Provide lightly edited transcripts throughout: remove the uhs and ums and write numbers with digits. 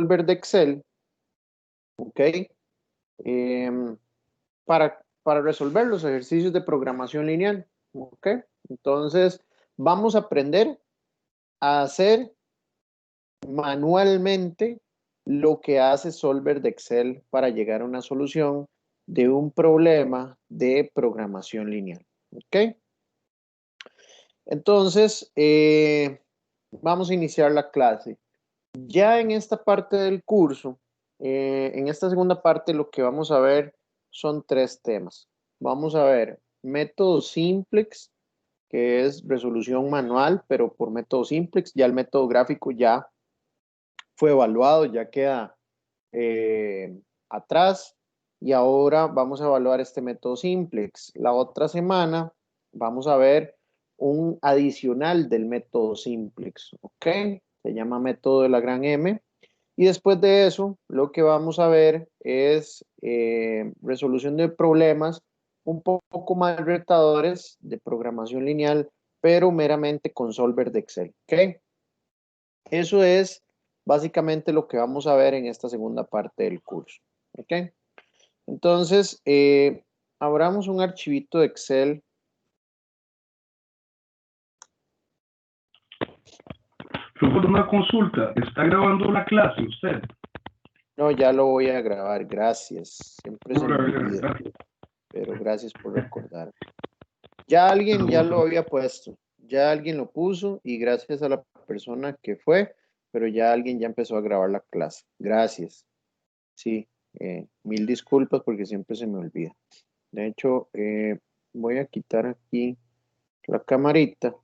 Solver de Excel, ¿ok? Para resolver los ejercicios de programación lineal, ¿ok? Entonces, vamos a aprender a hacer manualmente lo que hace Solver de Excel para llegar a una solución de un problema de programación lineal, ¿ok? Entonces, vamos a iniciar la clase. Ya en esta parte del curso, en esta segunda parte, lo que vamos a ver son tres temas. Vamos a ver método simplex, que es resolución manual, pero por método simplex. Ya el método gráfico ya fue evaluado, ya queda atrás. Y ahora vamos a evaluar este método simplex. La otra semana vamos a ver un adicional del método simplex, ¿ok? Se llama método de la gran M. Y después de eso, lo que vamos a ver es resolución de problemas un poco más retadores de programación lineal, pero meramente con solver de Excel, ¿ok? Eso es básicamente lo que vamos a ver en esta segunda parte del curso, ¿ok? Entonces, abramos un archivito de Excel. Por una consulta, ¿está grabando la clase usted? No, ya lo voy a grabar, gracias. Siempre se me olvida, Gracias. pero gracias por recordar. Ya alguien ya lo había puesto, ya alguien lo puso y gracias a la persona que fue, pero ya alguien ya empezó a grabar la clase. Gracias. Sí, mil disculpas porque siempre se me olvida. De hecho, voy a quitar aquí la camarita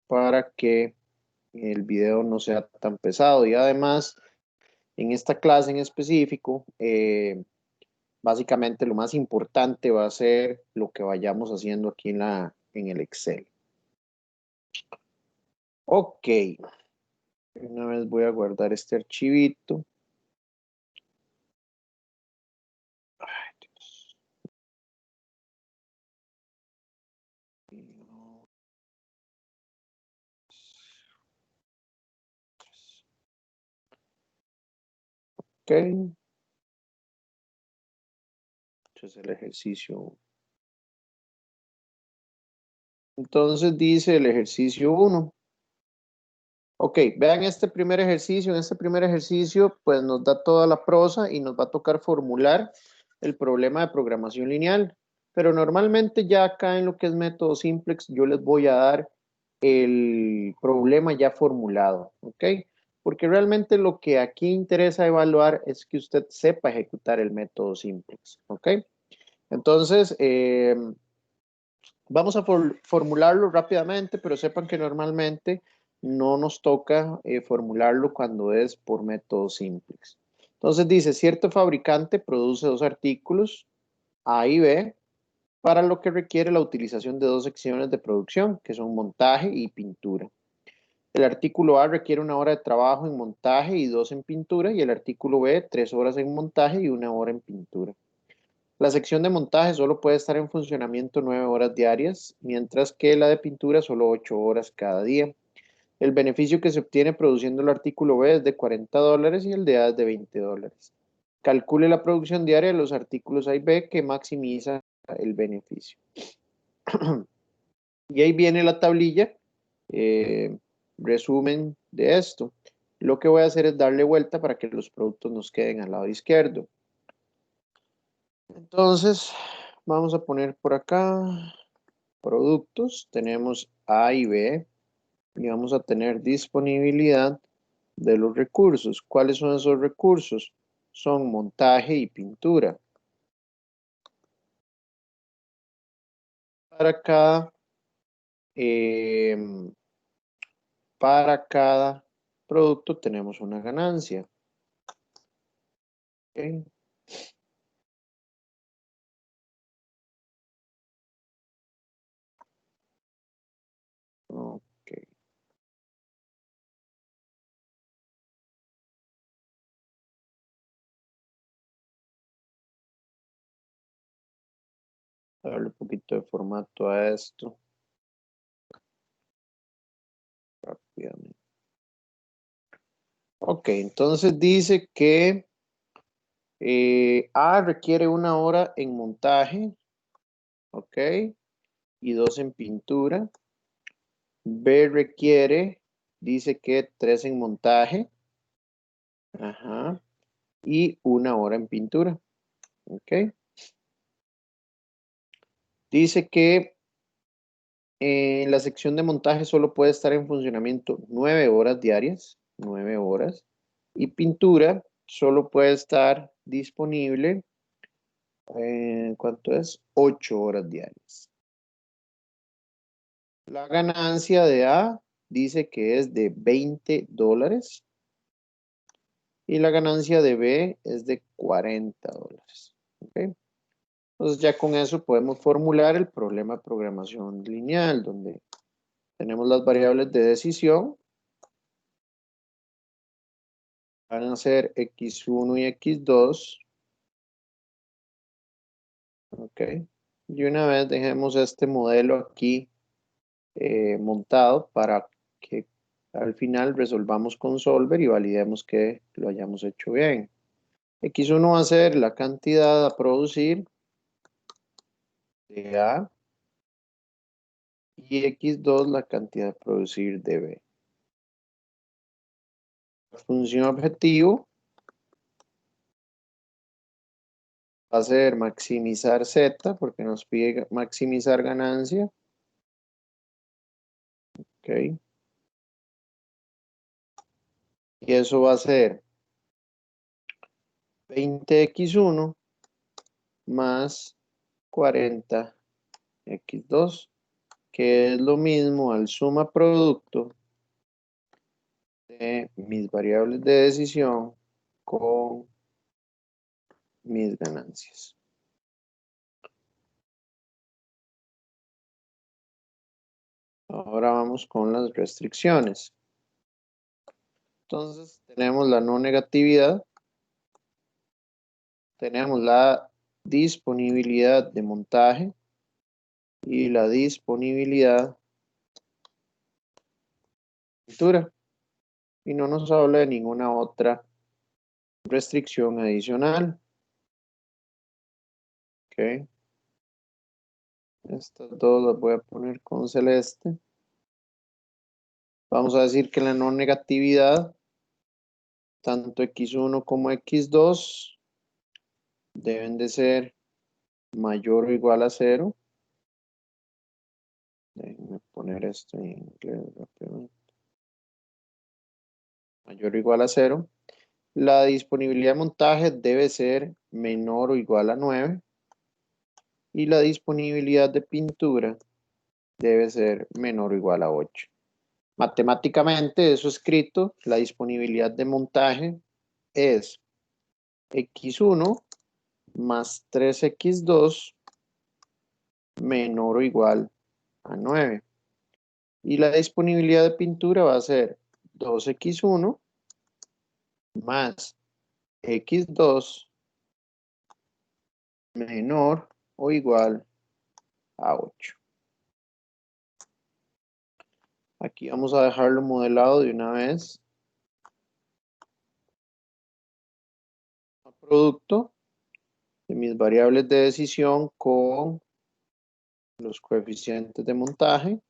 para que el video no sea tan pesado y además en esta clase en específico, básicamente lo más importante va a ser lo que vayamos haciendo aquí en el Excel. Ok, una vez voy a guardar este archivito. Ay, Dios. Ok, este es el ejercicio. Entonces dice el ejercicio 1. Ok, vean este primer ejercicio. En este primer ejercicio, pues nos da toda la prosa y nos va a tocar formular el problema de programación lineal. Pero normalmente ya acá en lo que es método simplex, yo les voy a dar el problema ya formulado, ¿ok? Porque realmente lo que aquí interesa evaluar es que usted sepa ejecutar el método simplex, ¿ok? Entonces, vamos a formularlo rápidamente, pero sepan que normalmente no nos toca formularlo cuando es por métodos simples. Entonces dice, cierto fabricante produce dos artículos, A y B, para lo que requiere la utilización de dos secciones de producción, que son montaje y pintura. El artículo A requiere 1 hora de trabajo en montaje y 2 en pintura, y el artículo B 3 horas en montaje y 1 hora en pintura. La sección de montaje solo puede estar en funcionamiento 9 horas diarias, mientras que la de pintura solo 8 horas cada día. El beneficio que se obtiene produciendo el artículo B es de $40 y el de A es de $20. Calcule la producción diaria de los artículos A y B que maximiza el beneficio. Y ahí viene la tablilla, eh, resumen de esto. Lo que voy a hacer es darle vuelta para que los productos nos queden al lado izquierdo. Entonces, vamos a poner por acá productos. Tenemos A y B y vamos a tener disponibilidad de los recursos. ¿Cuáles son esos recursos? Son montaje y pintura. Para cada, eh, para cada producto tenemos una ganancia. ¿Ok? Ok. Darle un poquito de formato a esto. Rápidamente. Ok, entonces dice que A requiere 1 hora en montaje, ok, y 2 en pintura. B requiere, dice que 3 en montaje, ajá, y 1 hora en pintura, ok. Dice que en la sección de montaje solo puede estar en funcionamiento 9 horas diarias, 9 horas, y pintura solo puede estar disponible, ¿cuánto es? 8 horas diarias. La ganancia de A dice que es de $20 y la ganancia de B es de $40. ¿Ok? Entonces ya con eso podemos formular el problema de programación lineal, donde tenemos las variables de decisión. Van a ser x1 y x2. Ok. Y una vez dejemos este modelo aquí montado para que al final resolvamos con Solver y validemos que lo hayamos hecho bien. X1 va a ser la cantidad a producir de A y X2 la cantidad a producir de B. La función objetivo va a ser maximizar Z porque nos pide maximizar ganancia. Ok. Y eso va a ser 20x1 más 40x2, que es lo mismo al suma producto de mis variables de decisión con mis ganancias. Ahora vamos con las restricciones. Entonces tenemos la no negatividad, tenemos la disponibilidad de montaje y la disponibilidad de pintura. Y no nos habla de ninguna otra restricción adicional. Ok. Estas dos las voy a poner con celeste. Vamos a decir que la no negatividad, tanto x1 como x2, deben de ser mayor o igual a 0. Déjenme poner esto en inglés rápidamente. Mayor o igual a 0. La disponibilidad de montaje debe ser menor o igual a 9. Y la disponibilidad de pintura debe ser menor o igual a 8. Matemáticamente, eso escrito, la disponibilidad de montaje es x1 más 3x2 menor o igual a 9. Y la disponibilidad de pintura va a ser 2x1 más x2 menor o igual a 8. Aquí vamos a dejarlo modelado de una vez. Producto de mis variables de decisión con los coeficientes de montaje.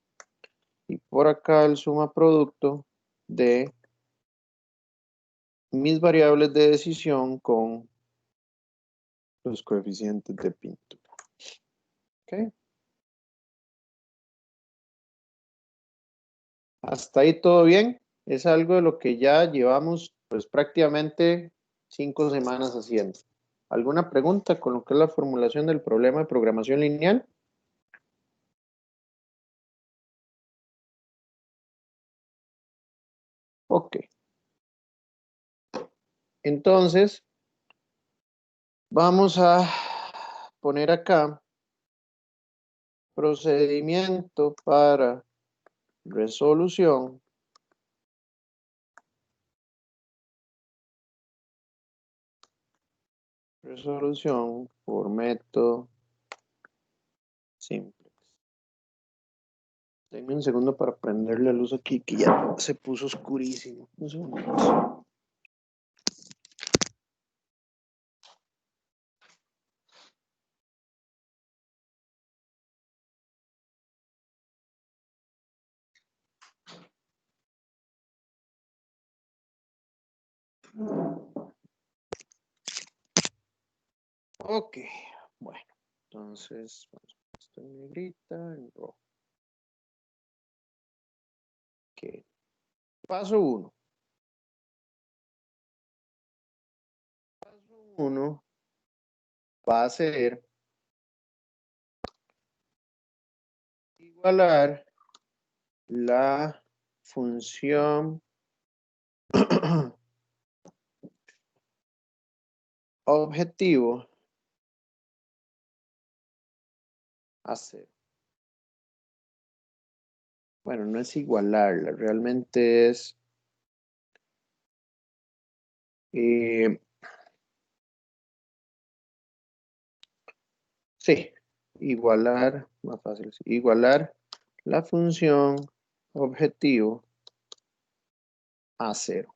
Y por acá el suma producto de mis variables de decisión con los coeficientes de pintura. ¿Ok? Hasta ahí todo bien. Es algo de lo que ya llevamos pues prácticamente 5 semanas haciendo. ¿Alguna pregunta con lo que es la formulación del problema de programación lineal? Ok. Entonces, vamos a poner acá procedimiento para resolución por método simplex. Denme un segundo para prender la luz aquí que ya se puso oscurísimo. Un segundo. Ok, bueno, entonces vamos a poner esto en negrita, en rojo. Ok, paso 1. Paso 1 va a ser igualar la función objetivo a 0. Bueno, no es igualarla, realmente es sí, igualar, más fácil, sí, igualar la función objetivo a 0.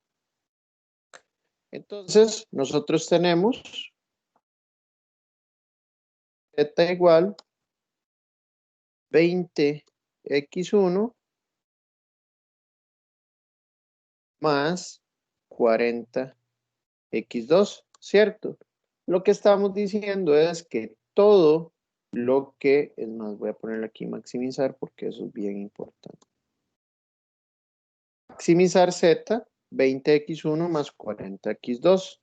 Entonces, nosotros tenemos z igual 20x1 más 40x2, ¿cierto? Lo que estamos diciendo es que todo lo que, es más, voy a ponerle aquí maximizar porque eso es bien importante. Maximizar z, 20x1 más 40x2.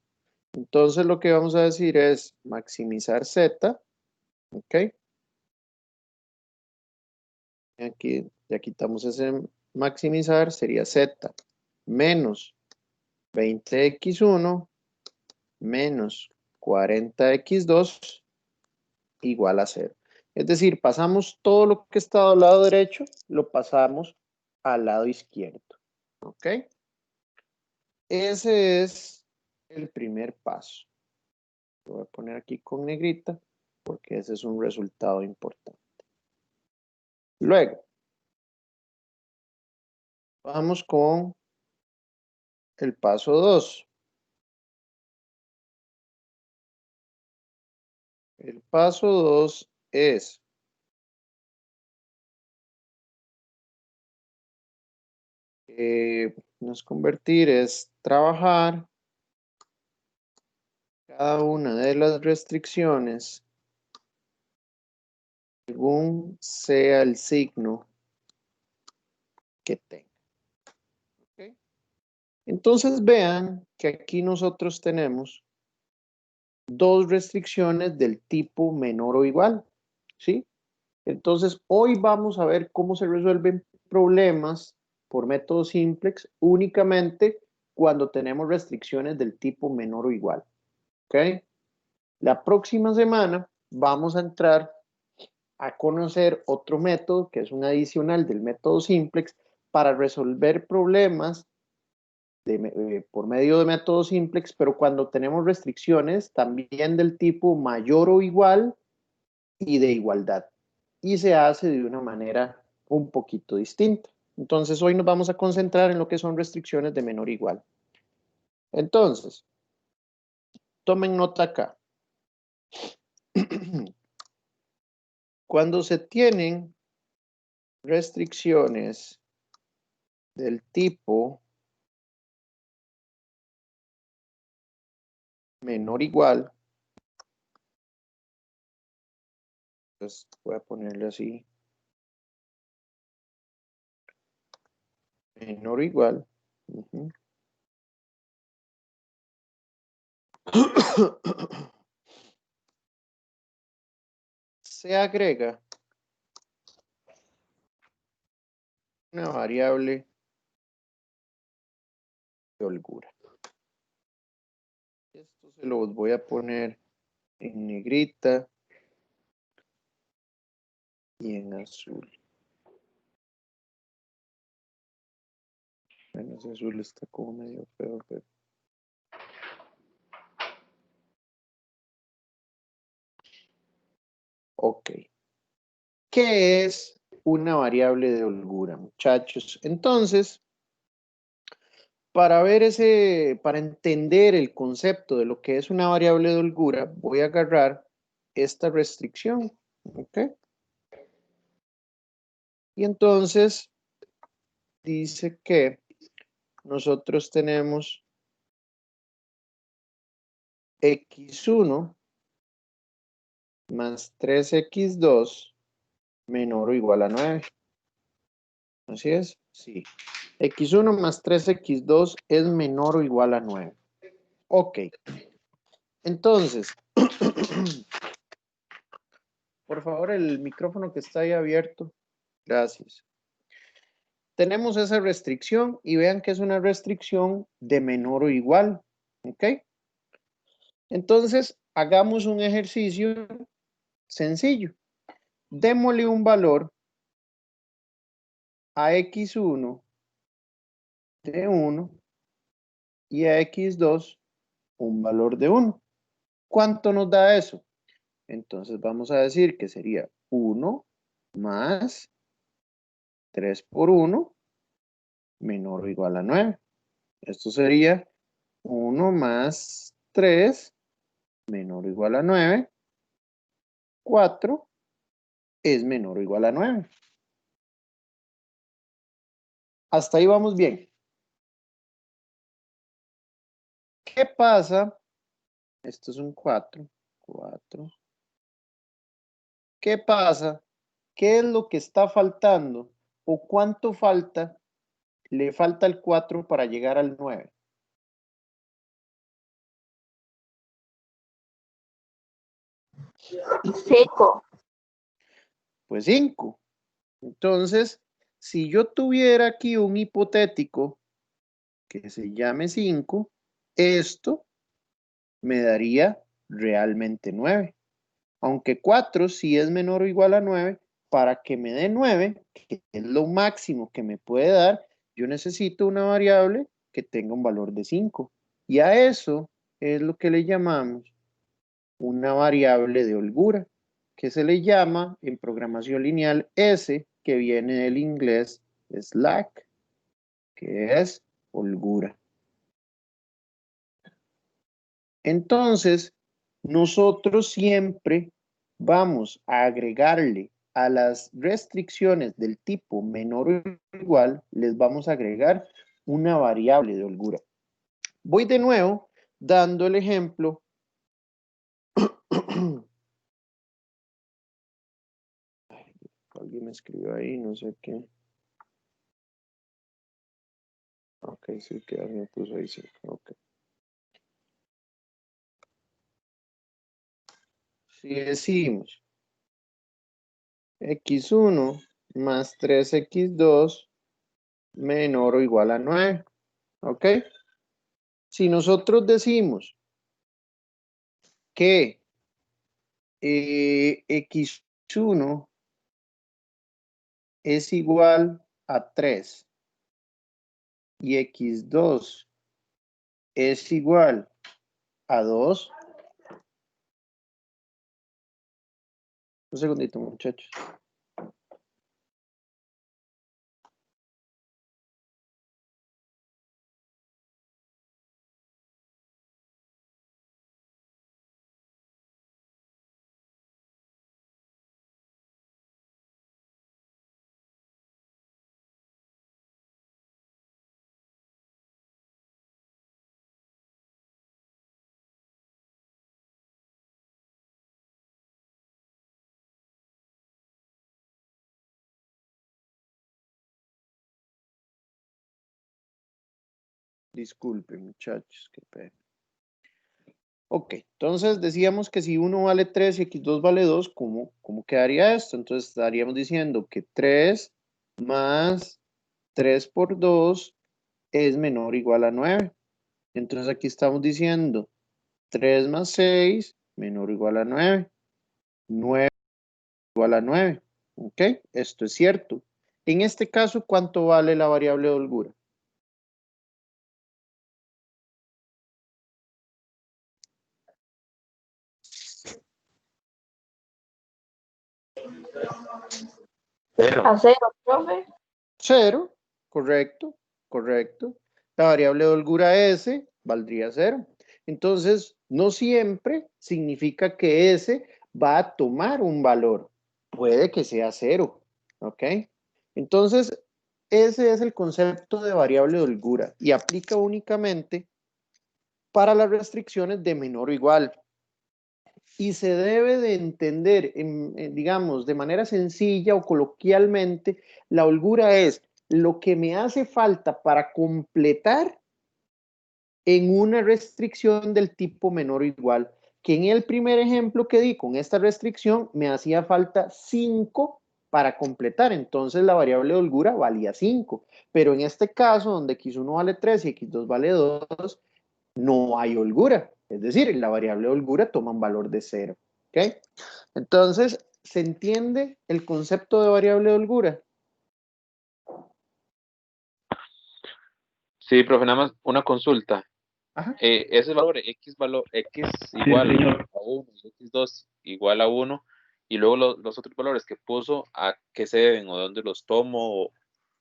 Entonces lo que vamos a decir es maximizar z, ¿ok? Aquí ya quitamos ese maximizar, sería z menos 20x1 menos 40x2 igual a 0. Es decir, pasamos todo lo que está al lado derecho, lo pasamos al lado izquierdo, ¿ok? Ese es el primer paso. Lo voy a poner aquí con negrita porque ese es un resultado importante. Luego, vamos con el paso 2. El paso 2 es no es convertir, es trabajar cada una de las restricciones según sea el signo que tenga. ¿Okay? Entonces vean que aquí nosotros tenemos dos restricciones del tipo menor o igual, ¿sí? Entonces hoy vamos a ver cómo se resuelven problemas por método simplex únicamente cuando tenemos restricciones del tipo menor o igual, ¿ok? La próxima semana vamos a entrar a conocer otro método que es un adicional del método simplex para resolver problemas por medio de método simplex, pero cuando tenemos restricciones también del tipo mayor o igual y de igualdad. Y se hace de una manera un poquito distinta. Entonces hoy nos vamos a concentrar en lo que son restricciones de menor o igual. Entonces, tomen nota acá. Cuando se tienen restricciones del tipo menor o igual, pues voy a ponerle así, menor o igual. Se agrega una variable de holgura. Esto se lo voy a poner en negrita y en azul. Bueno, ese azul está como medio feo, pero... Ok. ¿Qué es una variable de holgura, muchachos? Entonces, para entender el concepto de lo que es una variable de holgura, voy a agarrar esta restricción, ¿ok? Y entonces dice que nosotros tenemos x1 más 3x2 menor o igual a 9. ¿Así es? Sí. x1 más 3x2 es menor o igual a 9. Ok. Entonces, por favor, el micrófono que está ahí abierto. Gracias. Tenemos esa restricción y vean que es una restricción de menor o igual. ¿Ok? Entonces, hagamos un ejercicio sencillo. Démosle un valor a x1 de 1 y a x2 un valor de 1. ¿Cuánto nos da eso? Entonces vamos a decir que sería 1 más 3 por 1 menor o igual a 9. Esto sería 1 más 3 menor o igual a 9. 4 es menor o igual a 9. Hasta ahí vamos bien. ¿Qué pasa? Esto es un 4. 4. ¿Qué pasa? ¿Qué es lo que está faltando? ¿O cuánto falta? Le falta el 4 para llegar al 9. Cinco. Pues 5. Entonces, si yo tuviera aquí un hipotético que se llame 5, esto me daría realmente 9. Aunque 4 sí es menor o igual a 9, para que me dé 9, que es lo máximo que me puede dar, yo necesito una variable que tenga un valor de 5. Y a eso es lo que le llamamos una variable de holgura, que se le llama en programación lineal S, que viene del inglés slack, que es holgura. Entonces, nosotros siempre vamos a agregarle a las restricciones del tipo menor o igual, les vamos a agregar una variable de holgura. Voy de nuevo dando el ejemplo. Alguien me escribió ahí, no sé qué. Ok, sí, que me puso ahí, sí. Ok. Si decimos x1 más 3x2 menor o igual a 9. ¿Ok? Si nosotros decimos que x1 es igual a 3 y x2 es igual a 2. Un segundito, muchachos. Disculpen, muchachos, qué pena. Ok, entonces decíamos que si 1 vale 3 y x2 vale 2, ¿cómo quedaría esto? Entonces estaríamos diciendo que 3 más 3 por 2 es menor o igual a 9. Entonces aquí estamos diciendo 3 más 6 menor o igual a 9. 9 igual a 9. ¿Ok? Esto es cierto. En este caso, ¿cuánto vale la variable de holgura? A cero, profe. 0, correcto, correcto. La variable de holgura S valdría 0. Entonces, no siempre significa que S va a tomar un valor. Puede que sea 0, ¿ok? Entonces, ese es el concepto de variable de holgura y aplica únicamente para las restricciones de menor o igual. Y se debe de entender, digamos, de manera sencilla o coloquialmente, la holgura es lo que me hace falta para completar en una restricción del tipo menor o igual. Que en el primer ejemplo que di con esta restricción me hacía falta 5 para completar, entonces la variable de holgura valía 5. Pero en este caso, donde x1 vale 3 y x2 vale 2, no hay holgura. Es decir, la variable de holgura toma un valor de 0. ¿Ok? Entonces, ¿se entiende el concepto de variable de holgura? Sí, profe, nada más una consulta. Ajá. Ese valor X Sí, igual señor. a 1 y X2 igual a 1, y luego los otros valores que puso, ¿a qué se deben o de dónde los tomo?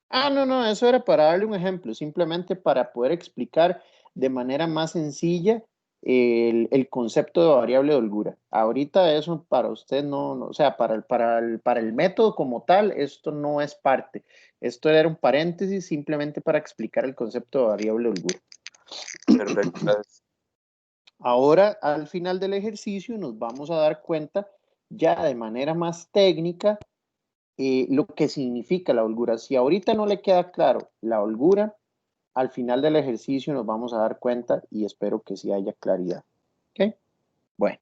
Ah, no, eso era para darle un ejemplo, simplemente para poder explicar de manera más sencilla el concepto de variable de holgura. Ahorita eso para usted o sea, para el método como tal, esto no es parte. Esto era un paréntesis simplemente para explicar el concepto de variable de holgura. Perfecto, gracias. Ahora, al final del ejercicio, nos vamos a dar cuenta ya de manera más técnica lo que significa la holgura. Si ahorita no le queda claro la holgura, al final del ejercicio nos vamos a dar cuenta y espero que sí haya claridad. ¿Ok? Bueno.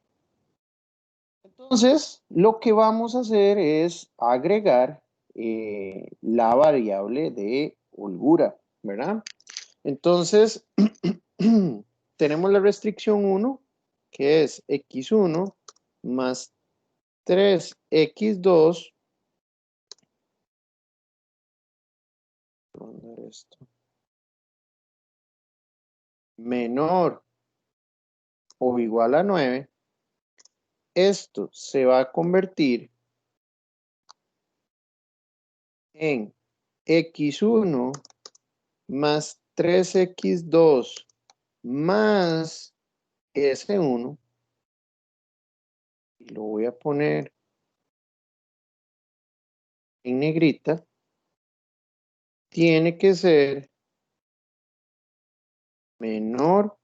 Entonces, lo que vamos a hacer es agregar la variable de holgura, ¿verdad? Entonces, tenemos la restricción 1, que es x1 más 3x2. Vamos a ver esto. Menor o igual a 9. Esto se va a convertir en x1 más 3x2 más s1. Y lo voy a poner en negrita. Tiene que ser menor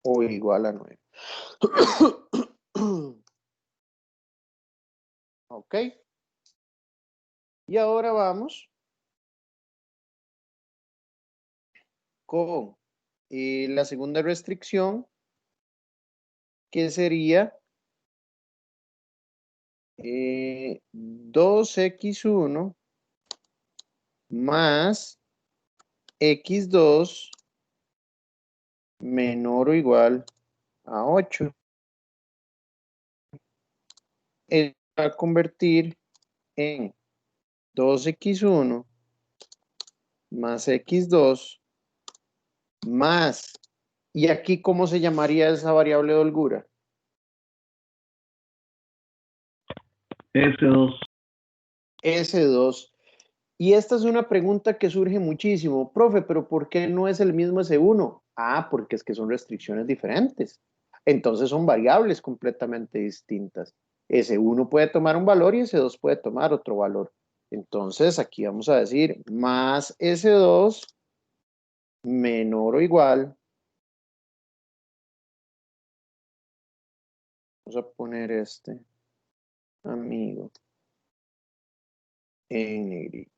o igual a 9. Ok. Y ahora vamos con la segunda restricción, que sería 2x1 más x2 menor o igual a 8. Va a convertir en 2x1 más x2 más. ¿Y aquí cómo se llamaría esa variable de holgura? S2. S2. Y esta es una pregunta que surge muchísimo. Profe, ¿pero por qué no es el mismo S1? Ah, porque es que son restricciones diferentes. Entonces son variables completamente distintas. S1 puede tomar un valor y S2 puede tomar otro valor. Entonces aquí vamos a decir más S2 menor o igual. Vamos a poner este amigo en negrito.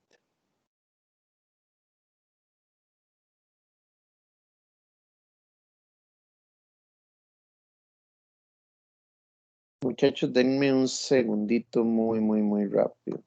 Muchachos, denme un segundito muy rápido.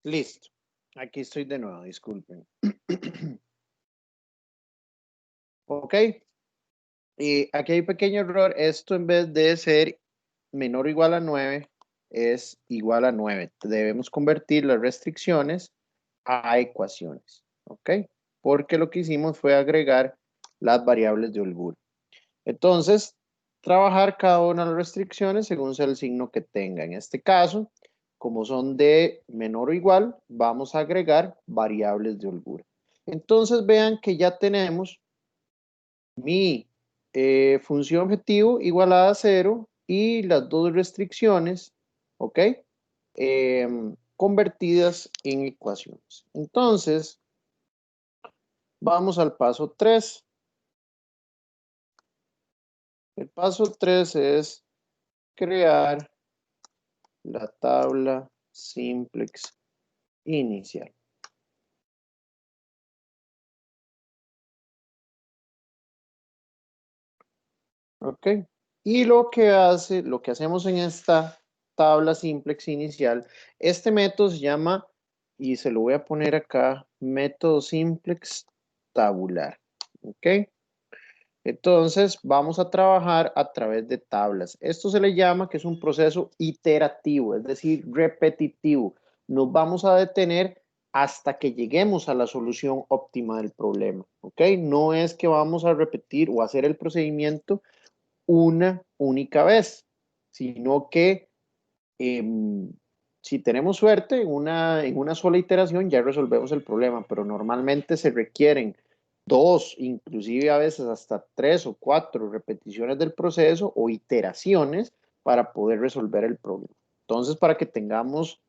Listo. Aquí estoy de nuevo, disculpen. Ok. Y aquí hay un pequeño error. Esto en vez de ser menor o igual a 9, es igual a 9. Debemos convertir las restricciones a ecuaciones. Ok. Porque lo que hicimos fue agregar las variables de holgura. Entonces, trabajar cada una de las restricciones según sea el signo que tenga. En este caso, como son de menor o igual, vamos a agregar variables de holgura. Entonces, vean que ya tenemos mi función objetivo igualada a 0 y las dos restricciones, ¿ok? Convertidas en ecuaciones. Entonces, vamos al paso 3. El paso 3 es crear la tabla simplex inicial. ¿Ok? Y lo que hacemos en esta tabla simplex inicial, este método se llama, y se lo voy a poner acá, método simplex tabular. ¿Ok? Entonces, vamos a trabajar a través de tablas. Esto se le llama que es un proceso iterativo, es decir, repetitivo. Nos vamos a detener hasta que lleguemos a la solución óptima del problema. ¿Ok? No es que vamos a repetir o hacer el procedimiento una única vez, sino que si tenemos suerte, en una sola iteración ya resolvemos el problema, pero normalmente se requieren dos, inclusive a veces hasta tres o cuatro repeticiones del proceso o iteraciones para poder resolver el problema. Entonces, para que tengamos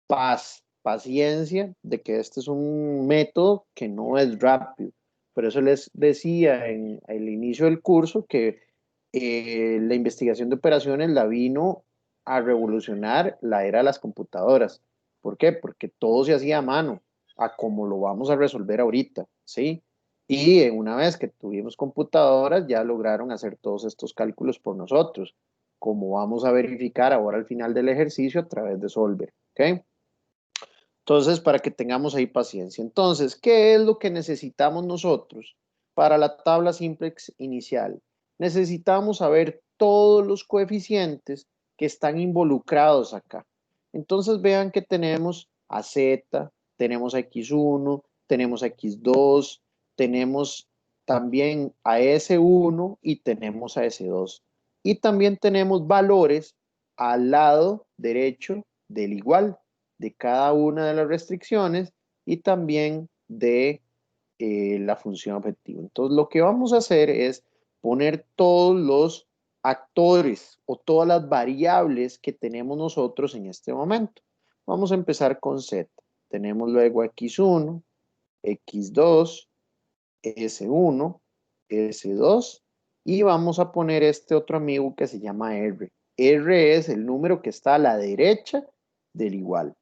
paciencia de que este es un método que no es rápido. Por eso les decía en el inicio del curso que la investigación de operaciones la vino a revolucionar la era de las computadoras. ¿Por qué? Porque todo se hacía a mano, a como lo vamos a resolver ahorita, ¿sí? Y una vez que tuvimos computadoras, ya lograron hacer todos estos cálculos por nosotros, como vamos a verificar ahora al final del ejercicio a través de Solver, ¿ok? Entonces, para que tengamos ahí paciencia. Entonces, ¿qué es lo que necesitamos nosotros para la tabla simplex inicial? Necesitamos saber todos los coeficientes que están involucrados acá. Entonces, vean que tenemos a Z, tenemos a X1, tenemos a X2, tenemos también a S1 y tenemos a S2. Y también tenemos valores al lado derecho del igual de cada una de las restricciones y también de la función objetivo. Entonces, lo que vamos a hacer es poner todos los actores o todas las variables que tenemos nosotros en este momento. Vamos a empezar con Z. Tenemos luego X1, X2, S1, S2 y vamos a poner este otro amigo que se llama R. R es el número que está a la derecha del igual.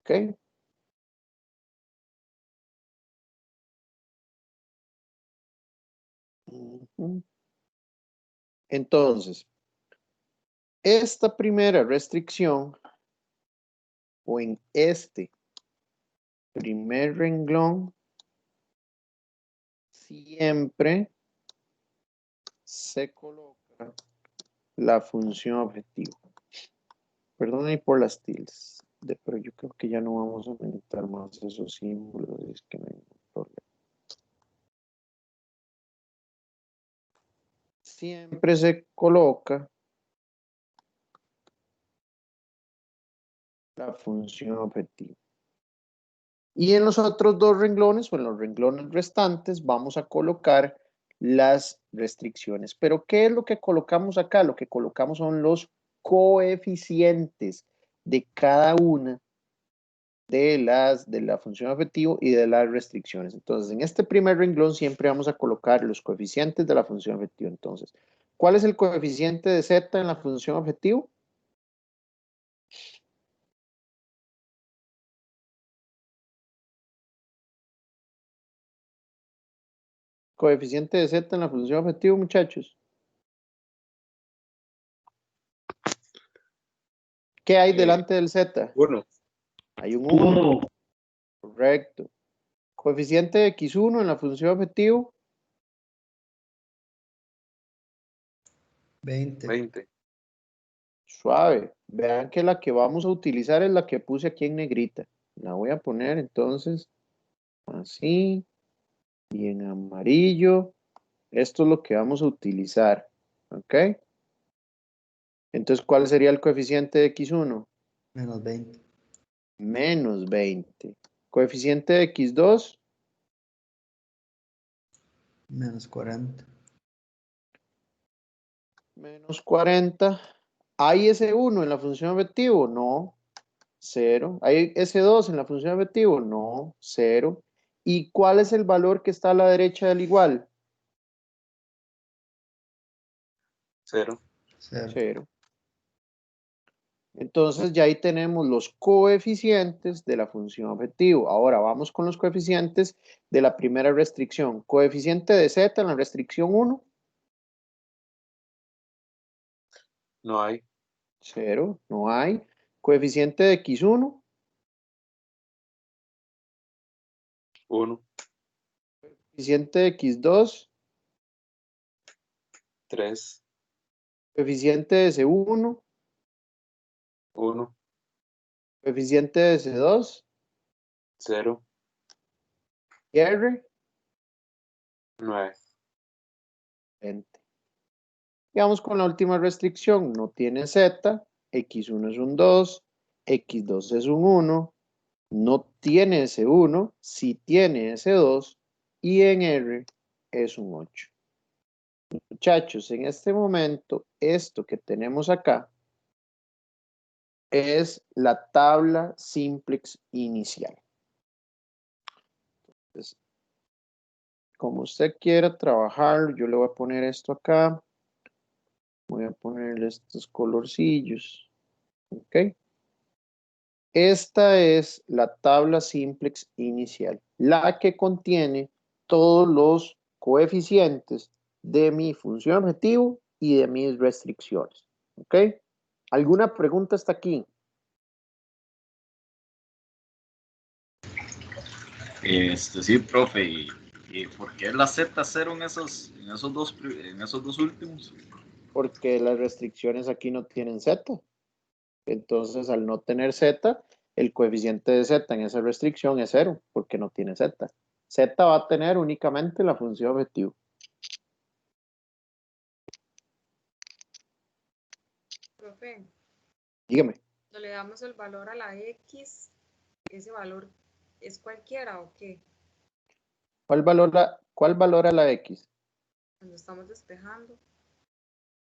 ¿Ok? Entonces, esta primera restricción o en este primer renglón siempre se coloca la función objetivo. Perdón por las tildes, pero yo creo que ya no vamos a aumentar más esos símbolos, es que no hay ningún problema. Siempre se coloca la función objetivo. Y en los otros dos renglones o en los renglones restantes vamos a colocar las restricciones. Pero ¿qué es lo que colocamos acá? Lo que colocamos son los coeficientes de cada una de la función objetivo y de las restricciones. Entonces, en este primer renglón siempre vamos a colocar los coeficientes de la función objetivo. Entonces, ¿cuál es el coeficiente de z en la función objetivo? Coeficiente de z en la función objetivo, muchachos. ¿Qué hay delante del Z? 1. Hay un 1. 1. Correcto. Coeficiente de X1 en la función objetivo. 20. Suave. Vean que la que vamos a utilizar es la que puse aquí en negrita. La voy a poner entonces así y en amarillo. Esto es lo que vamos a utilizar. ¿Ok? Entonces, ¿cuál sería el coeficiente de X1? Menos 20. Menos 20. Coeficiente de X2. Menos 40. Menos 40. ¿Hay S1 en la función objetivo? No. 0. ¿Hay S2 en la función objetivo? No. 0. ¿Y cuál es el valor que está a la derecha del igual? 0. 0. 0. Entonces ya ahí tenemos los coeficientes de la función objetivo. Ahora vamos con los coeficientes de la primera restricción. Coeficiente de Z en la restricción 1. No hay. 0. No hay. Coeficiente de X1. 1. Coeficiente de X2. 3. Coeficiente de C1. 1. Coeficiente de C2. 0. Y R. 9. Excelente. Y vamos con la última restricción. No tiene Z. X1 es un 2. X2 es un 1. No tiene S1. Sí tiene S2. Y en R es un 8. Muchachos, en este momento, esto que tenemos acá es la tabla simplex inicial. Entonces, como usted quiera trabajar, yo le voy a poner esto acá. Voy a ponerle estos colorcillos. ¿Ok? Esta es la tabla simplex inicial, la que contiene todos los coeficientes de mi función objetivo y de mis restricciones. ¿Ok? ¿Alguna pregunta hasta aquí? Sí, profe, ¿y por qué la Z0 en esos dos últimos? Porque las restricciones aquí no tienen Z. Entonces, al no tener Z, el coeficiente de Z en esa restricción es 0, porque no tiene Z. Z va a tener únicamente la función objetivo. Profe, Dígame, cuando le damos el valor a la X, ¿ese valor es cualquiera o qué? ¿cuál valora la X? Cuando estamos despejando.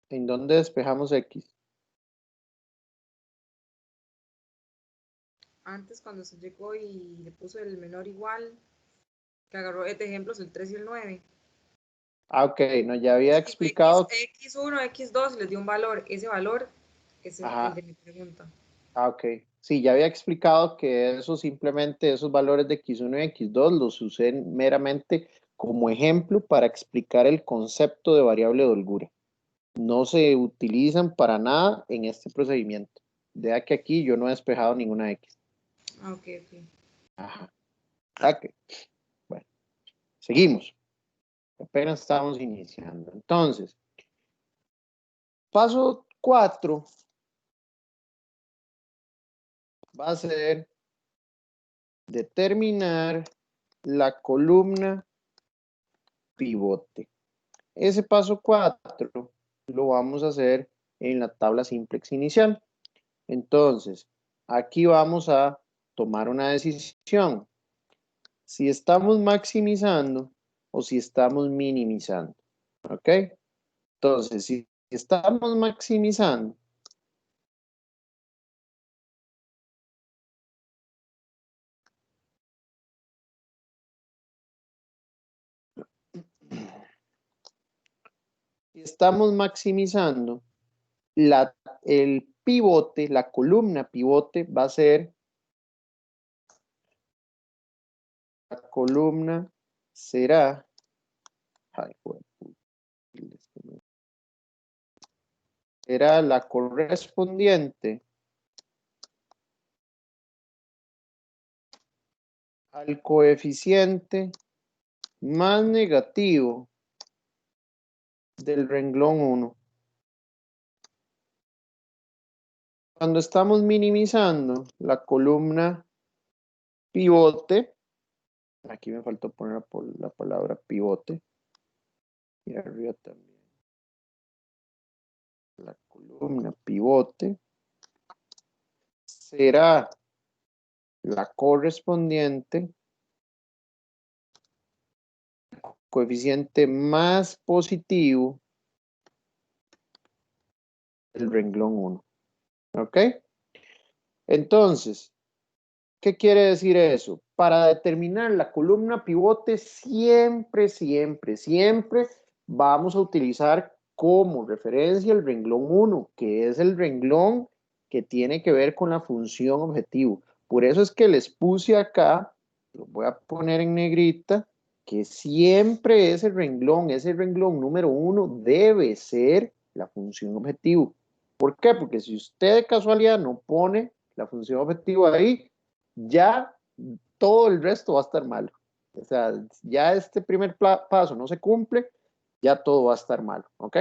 ¿En dónde despejamos X? Antes, cuando se llegó y le puso el menor igual, que agarró de ejemplos el 3 y el 9. Ah, ok, no, ya había Dijo explicado. X1, X2, les dio un valor. Ese valor es el de mi pregunta. Ah, ok. Sí, ya había explicado que eso simplemente, esos valores de X1 y X2 los usé meramente como ejemplo para explicar el concepto de variable de holgura. No se utilizan para nada en este procedimiento. Vea que aquí yo no he despejado ninguna X. Ah, ok, ok. Ajá. Ok. Bueno, seguimos. Apenas estamos iniciando. Entonces, paso 4 va a ser determinar la columna pivote. Ese paso 4 lo vamos a hacer en la tabla simplex inicial. Entonces, aquí vamos a tomar una decisión. Si estamos maximizando o si estamos minimizando. ¿Ok? Entonces, si estamos maximizando, el pivote, la columna pivote va a ser, la columna será, será la correspondiente al coeficiente más negativo del renglón 1. Cuando estamos minimizando la columna pivote, aquí me faltó poner la palabra pivote, y arriba también, la columna pivote será la correspondiente coeficiente más positivo del renglón 1. ¿Ok? Entonces, ¿qué quiere decir eso? Para determinar la columna pivote, siempre vamos a utilizar como referencia el renglón 1, que es el renglón que tiene que ver con la función objetivo. Por eso es que les puse acá, lo voy a poner en negrita, que siempre ese renglón número 1 debe ser la función objetivo. ¿Por qué? Porque si usted de casualidad no pone la función objetivo ahí, ya todo el resto va a estar malo. O sea, ya este primer paso no se cumple, ya todo va a estar malo, ¿ok?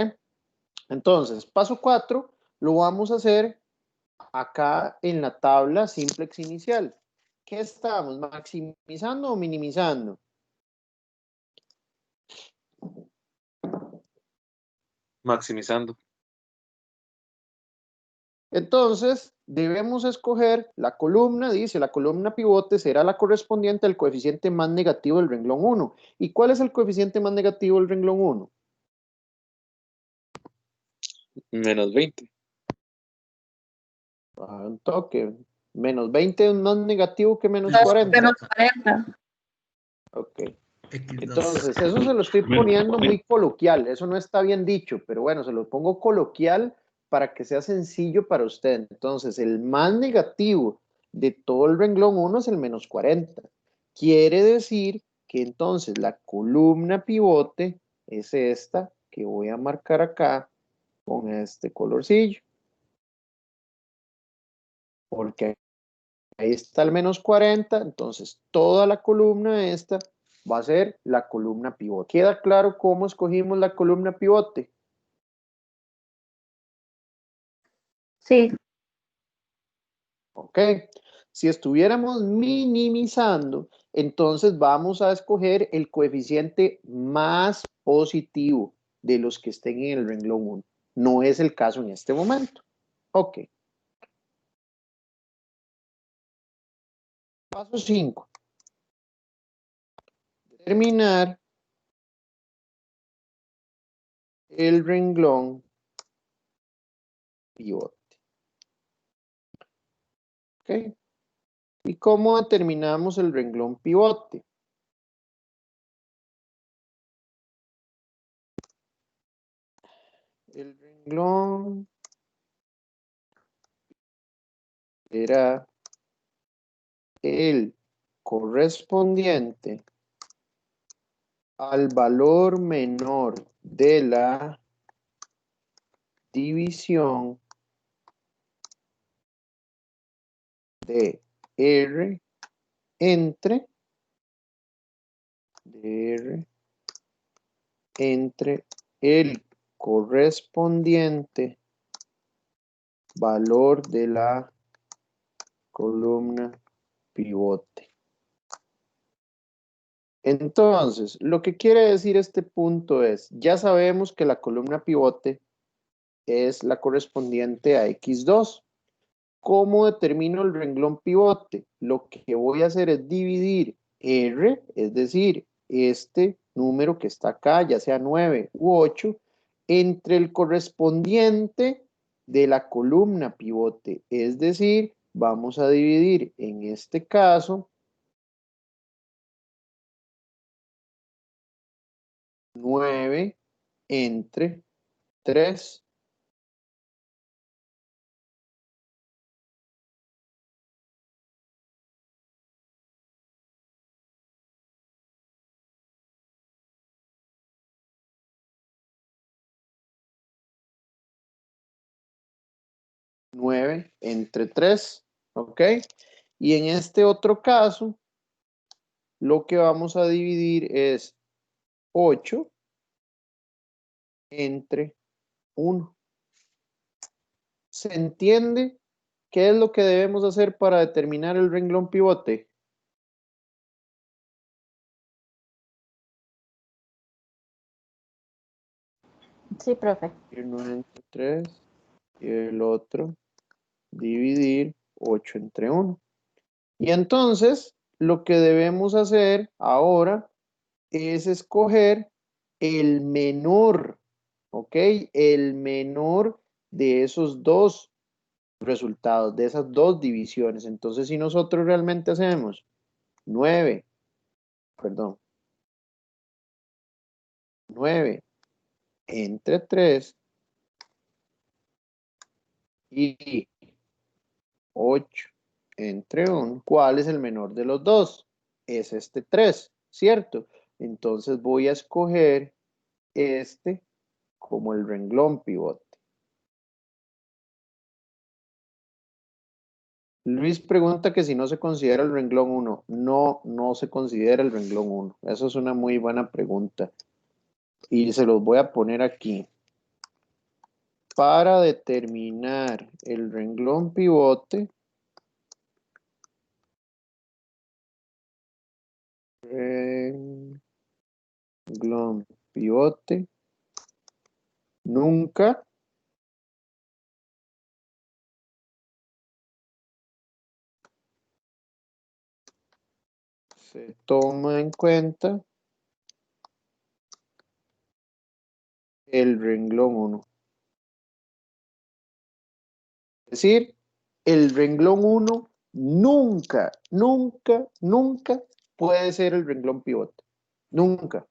Entonces, paso 4 lo vamos a hacer acá en la tabla simplex inicial. ¿Qué estamos? ¿Maximizando o minimizando? Maximizando. Entonces, debemos escoger la columna, dice, la columna pivote será la correspondiente al coeficiente más negativo del renglón 1. ¿Y cuál es el coeficiente más negativo del renglón 1? Menos 20. Un toque. Menos 20 es más negativo que menos Menos 40. Menos 40. Ok. X2. Entonces, eso se lo estoy poniendo muy coloquial. Eso no está bien dicho, pero bueno, se lo pongo coloquial para que sea sencillo para usted. Entonces, el más negativo de todo el renglón 1 es el menos 40. Quiere decir que entonces la columna pivote es esta que voy a marcar acá con este colorcillo. Porque ahí está el menos 40, entonces toda la columna esta va a ser la columna pivote. ¿Queda claro cómo escogimos la columna pivote? Sí. Ok. Si estuviéramos minimizando, entonces vamos a escoger el coeficiente más positivo de los que estén en el renglón 1. No es el caso en este momento. Ok. Paso 5. Determinar el renglón pivote. Ok. ¿Y cómo determinamos el renglón pivote? El renglón será el correspondiente al valor menor de la división de R entre el correspondiente valor de la columna pivote. Entonces, lo que quiere decir este punto es, ya sabemos que la columna pivote es la correspondiente a X2. ¿Cómo determino el renglón pivote? Lo que voy a hacer es dividir R, es decir, este número que está acá, ya sea 9 u 8, entre el correspondiente de la columna pivote. Es decir, vamos a dividir en este caso 9 entre 3. 9 entre 3, ¿ok? Y en este otro caso, lo que vamos a dividir es 8 entre 1. ¿Se entiende qué es lo que debemos hacer para determinar el renglón pivote? Sí, profe. Dividir 9 entre 3 y el otro dividir 8 entre 1. Y entonces lo que debemos hacer ahora es escoger el menor, ¿ok? El menor de esos dos resultados, de esas dos divisiones. Entonces, si nosotros realmente hacemos 9 entre 3 y 8 entre 1, ¿cuál es el menor de los dos? Es este 3, ¿cierto? Entonces voy a escoger este como el renglón pivote. Luis pregunta que si no se considera el renglón 1. No, no se considera el renglón 1. Eso es una muy buena pregunta. Y se los voy a poner aquí. Para determinar el renglón pivote, renglón pivote, nunca se toma en cuenta el renglón 1. Es decir, el renglón 1 nunca, nunca, nunca puede ser el renglón pivote. Nunca.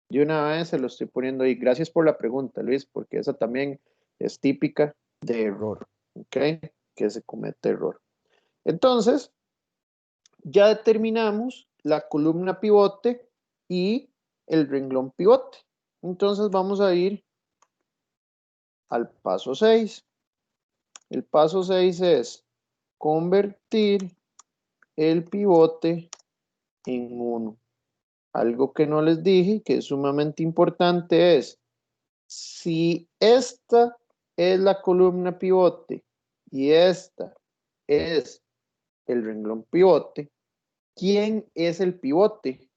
De una vez se lo estoy poniendo ahí. Gracias por la pregunta, Luis, porque esa también es típica de error. ¿Ok? Que se comete error. Entonces, ya determinamos la columna pivote y el renglón pivote. Entonces vamos a ir al paso 6. El paso 6 es convertir el pivote en 1. Algo que no les dije, que es sumamente importante, es si esta es la columna pivote y esta es el renglón pivote, ¿quién es el pivote?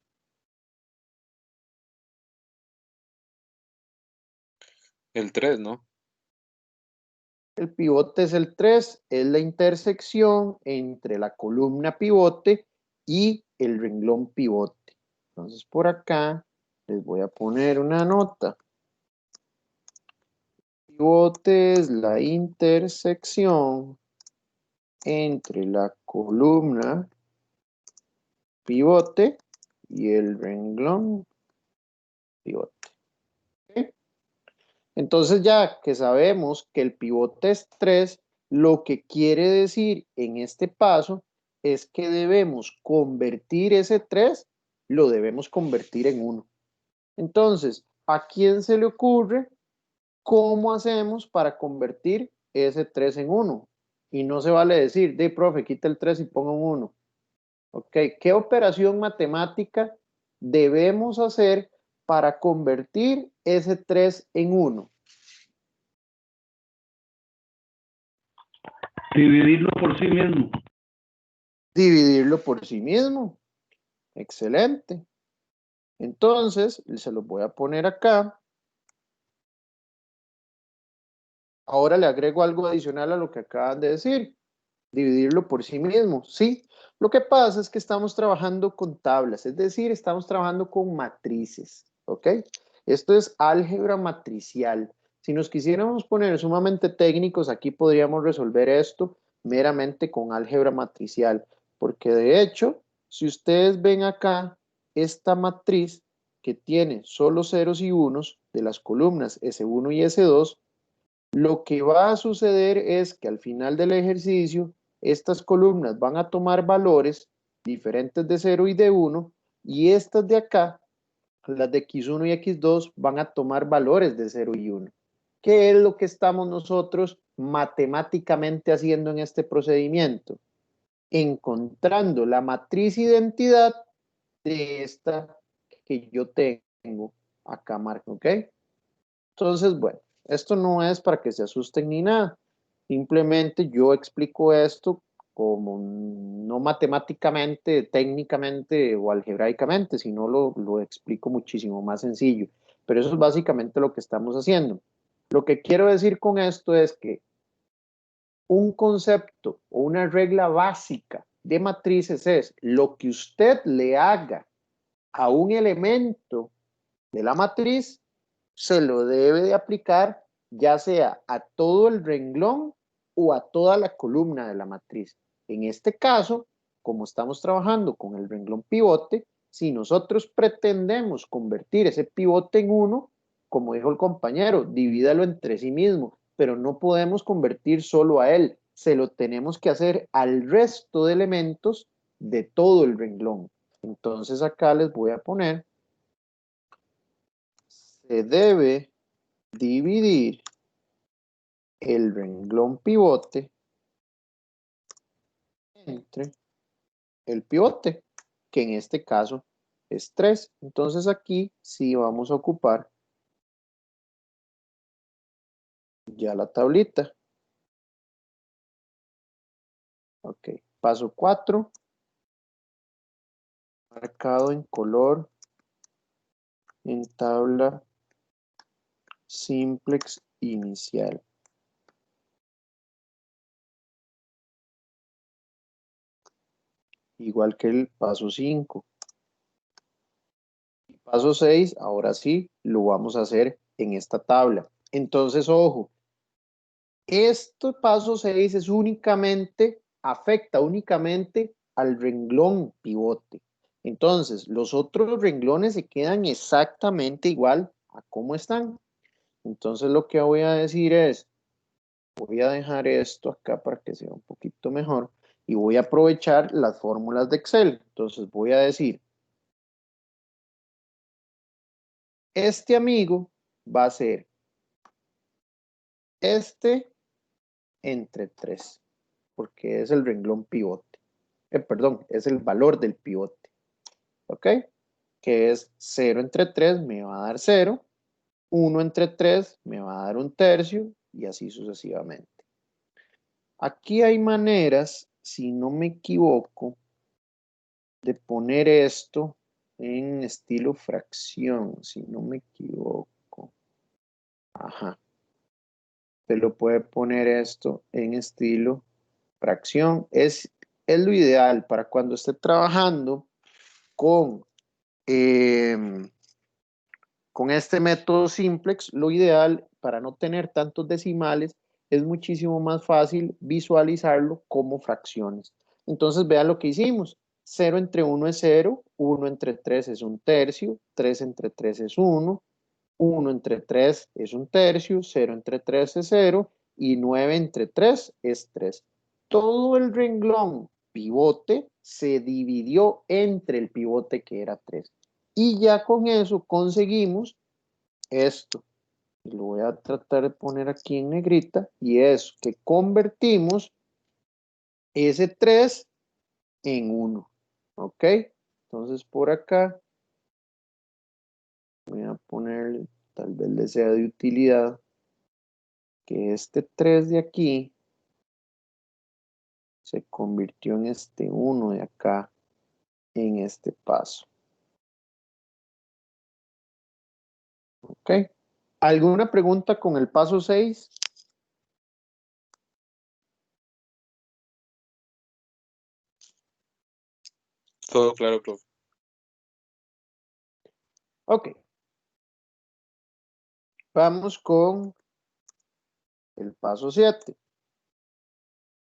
El 3, ¿no? El pivote es el 3, es la intersección entre la columna pivote y el renglón pivote. Entonces por acá les voy a poner una nota. Pivote es la intersección entre la columna pivote y el renglón pivote. ¿Okay? Entonces ya que sabemos que el pivote es 3, lo que quiere decir en este paso es que debemos convertir ese 3, lo debemos convertir en 1. Entonces, ¿a quién se le ocurre cómo hacemos para convertir ese 3 en 1? Y no se vale decir, de profe, quita el 3 y ponga un 1. Ok, ¿qué operación matemática debemos hacer para convertir ese 3 en 1? Dividirlo por sí mismo. Dividirlo por sí mismo. Excelente. Entonces, se los voy a poner acá. Ahora le agrego algo adicional a lo que acaban de decir. Dividirlo por sí mismo, sí. Lo que pasa es que estamos trabajando con tablas, es decir, estamos trabajando con matrices, ¿ok? Esto es álgebra matricial. Si nos quisiéramos poner sumamente técnicos, aquí podríamos resolver esto meramente con álgebra matricial, porque de hecho, si ustedes ven acá, esta matriz que tiene solo ceros y unos de las columnas S1 y S2, lo que va a suceder es que al final del ejercicio, estas columnas van a tomar valores diferentes de 0 y de 1, y estas de acá, las de X1 y X2, van a tomar valores de 0 y 1. ¿Qué es lo que estamos nosotros matemáticamente haciendo en este procedimiento? Encontrando la matriz identidad de esta que yo tengo acá marca, ¿ok? Entonces, bueno, esto no es para que se asusten ni nada. Simplemente yo explico esto como no matemáticamente, técnicamente o algebraicamente, sino lo explico muchísimo más sencillo. Pero eso es básicamente lo que estamos haciendo. Lo que quiero decir con esto es que un concepto o una regla básica de matrices es lo que usted le haga a un elemento de la matriz, se lo debe de aplicar ya sea a todo el renglón o a toda la columna de la matriz. En este caso, como estamos trabajando con el renglón pivote, si nosotros pretendemos convertir ese pivote en 1, como dijo el compañero, divídalo entre sí mismo, pero no podemos convertir solo a él, se lo tenemos que hacer al resto de elementos de todo el renglón. Entonces acá les voy a poner, se debe dividir el renglón pivote entre el pivote, que en este caso es 3. Entonces aquí sí vamos a ocupar ya la tablita. Ok, paso 4, marcado en color en tabla simplex inicial. Igual que el paso 5. Paso 6, ahora sí, lo vamos a hacer en esta tabla. Entonces, ojo, este paso 6 es únicamente, afecta únicamente al renglón pivote. Entonces, los otros renglones se quedan exactamente igual a cómo están. Entonces, lo que voy a decir es, voy a dejar esto acá para que sea un poquito mejor y voy a aprovechar las fórmulas de Excel. Entonces, voy a decir, este amigo va a ser este entre 3, porque es el renglón pivote. Perdón, es el valor del pivote. ¿Ok? Que es 0 entre 3 me va a dar 0, 1 entre 3 me va a dar 1/3 y así sucesivamente. Aquí hay maneras, si no me equivoco, de poner esto en estilo fracción, si no me equivoco. Ajá. Se lo puede poner esto en estilo fracción. Es lo ideal para cuando esté trabajando con este método simplex. Lo ideal para no tener tantos decimales es muchísimo más fácil visualizarlo como fracciones. Entonces vean lo que hicimos. 0 entre 1 es 0, 1 entre 3 es 1/3, 3 entre 3 es 1, 1 entre 3 es 1/3, 0 entre 3 es 0 y 9 entre 3 es 3. Todo el renglón pivote se dividió entre el pivote que era 3. Y ya con eso conseguimos esto. Lo voy a tratar de poner aquí en negrita y es que convertimos ese 3 en 1. ¿Ok? Entonces por acá voy a poner, tal vez le sea de utilidad, que este 3 de aquí se convirtió en este 1 de acá en este paso. ¿Ok? ¿Alguna pregunta con el paso 6? Todo claro, profe. Ok. Vamos con el paso 7.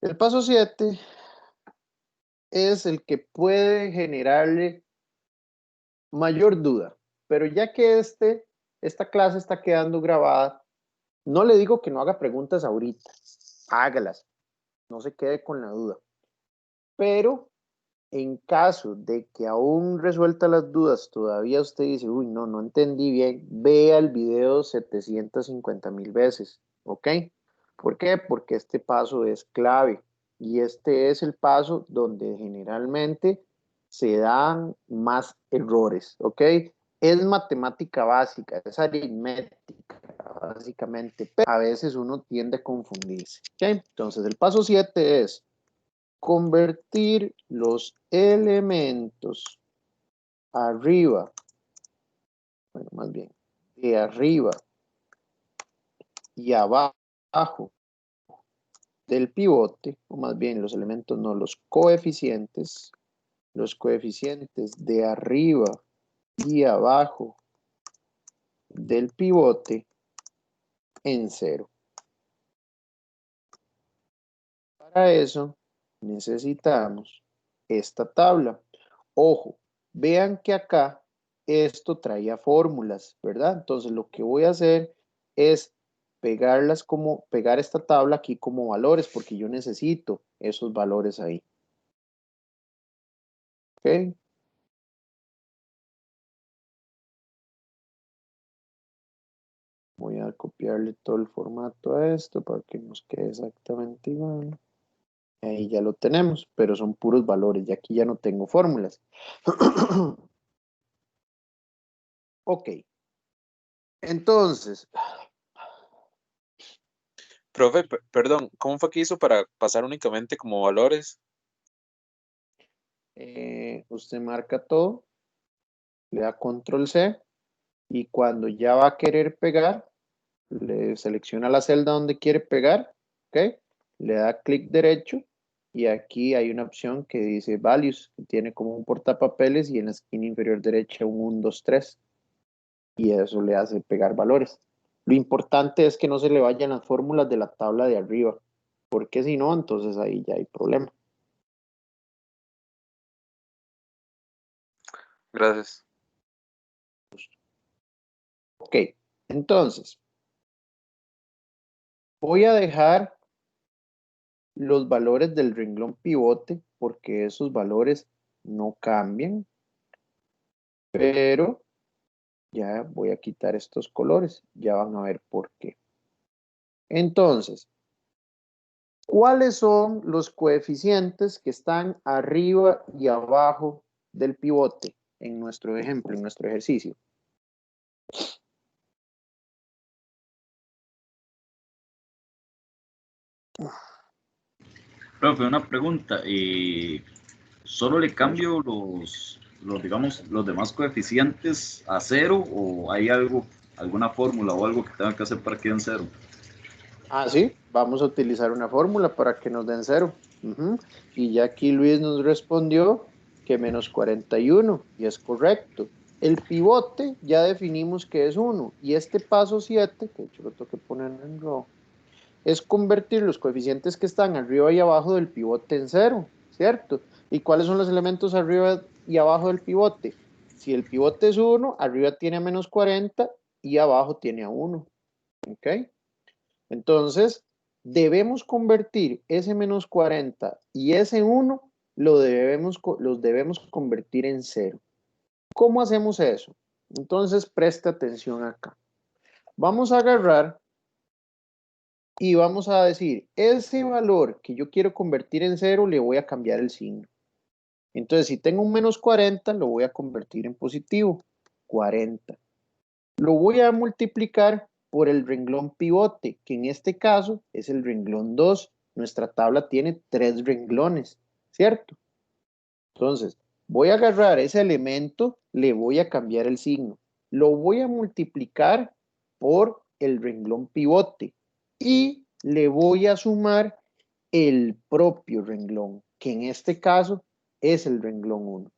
El paso 7 es el que puede generarle mayor duda, pero ya que esta clase está quedando grabada, no le digo que no haga preguntas ahorita, hágalas, no se quede con la duda, pero en caso de que aún resuelta las dudas, todavía usted dice, uy, no entendí bien, vea el video 750,000 veces, ¿ok? ¿Por qué? Porque este paso es clave y este es el paso donde generalmente se dan más errores, ¿ok? Es matemática básica, es aritmética, básicamente, pero a veces uno tiende a confundirse, ¿ok? Entonces, el paso 7 es convertir los elementos arriba, bueno, más bien, de arriba y abajo del pivote, o más bien los elementos, no, los coeficientes de arriba y abajo del pivote en 0. Para eso necesitamos esta tabla. Ojo, vean que acá esto traía fórmulas, ¿verdad? Entonces lo que voy a hacer es pegar esta tabla aquí como valores, porque yo necesito esos valores ahí. ¿Ok? Voy a copiarle todo el formato a esto para que nos quede exactamente igual. Ahí ya lo tenemos, pero son puros valores. Y aquí ya no tengo fórmulas. Ok. Entonces, Profe, perdón, ¿cómo fue que hizo para pasar únicamente como valores? usted marca todo, le da control C y cuando ya va a querer pegar, le selecciona la celda donde quiere pegar, ¿ok? Le da clic derecho y aquí hay una opción que dice values, que tiene como un portapapeles y en la esquina inferior derecha un 1, 2, 3 y eso le hace pegar valores. Lo importante es que no se le vayan las fórmulas de la tabla de arriba, porque si no, entonces ahí ya hay problema. Gracias. Ok, entonces, voy a dejar los valores del renglón pivote porque esos valores no cambian, pero ya voy a quitar estos colores, ya van a ver por qué. Entonces, ¿cuáles son los coeficientes que están arriba y abajo del pivote en nuestro ejemplo, en nuestro ejercicio? Profe, una pregunta. ¿Solo le cambio digamos, los demás coeficientes a 0 o hay alguna fórmula o algo que tenga que hacer para que den 0? Ah, sí, vamos a utilizar una fórmula para que nos den 0. Y ya aquí Luis nos respondió que menos 41, y es correcto. El pivote ya definimos que es 1, y este paso 7, que de hecho lo tengo que poner en rojo, es convertir los coeficientes que están arriba y abajo del pivote en 0, ¿cierto? ¿Y cuáles son los elementos arriba y abajo del pivote? Si el pivote es 1, arriba tiene a menos 40 y abajo tiene a 1, ¿ok? Entonces, debemos convertir ese menos 40 y ese 1 los debemos convertir en 0. ¿Cómo hacemos eso? Entonces, presta atención acá. Vamos a agarrar y vamos a decir, ese valor que yo quiero convertir en 0, le voy a cambiar el signo. Entonces, si tengo un menos 40, lo voy a convertir en positivo, 40. Lo voy a multiplicar por el renglón pivote, que en este caso es el renglón 2. Nuestra tabla tiene 3 renglones, ¿cierto? Entonces, voy a agarrar ese elemento, le voy a cambiar el signo. Lo voy a multiplicar por el renglón pivote y le voy a sumar el propio renglón, que en este caso es el renglón 1.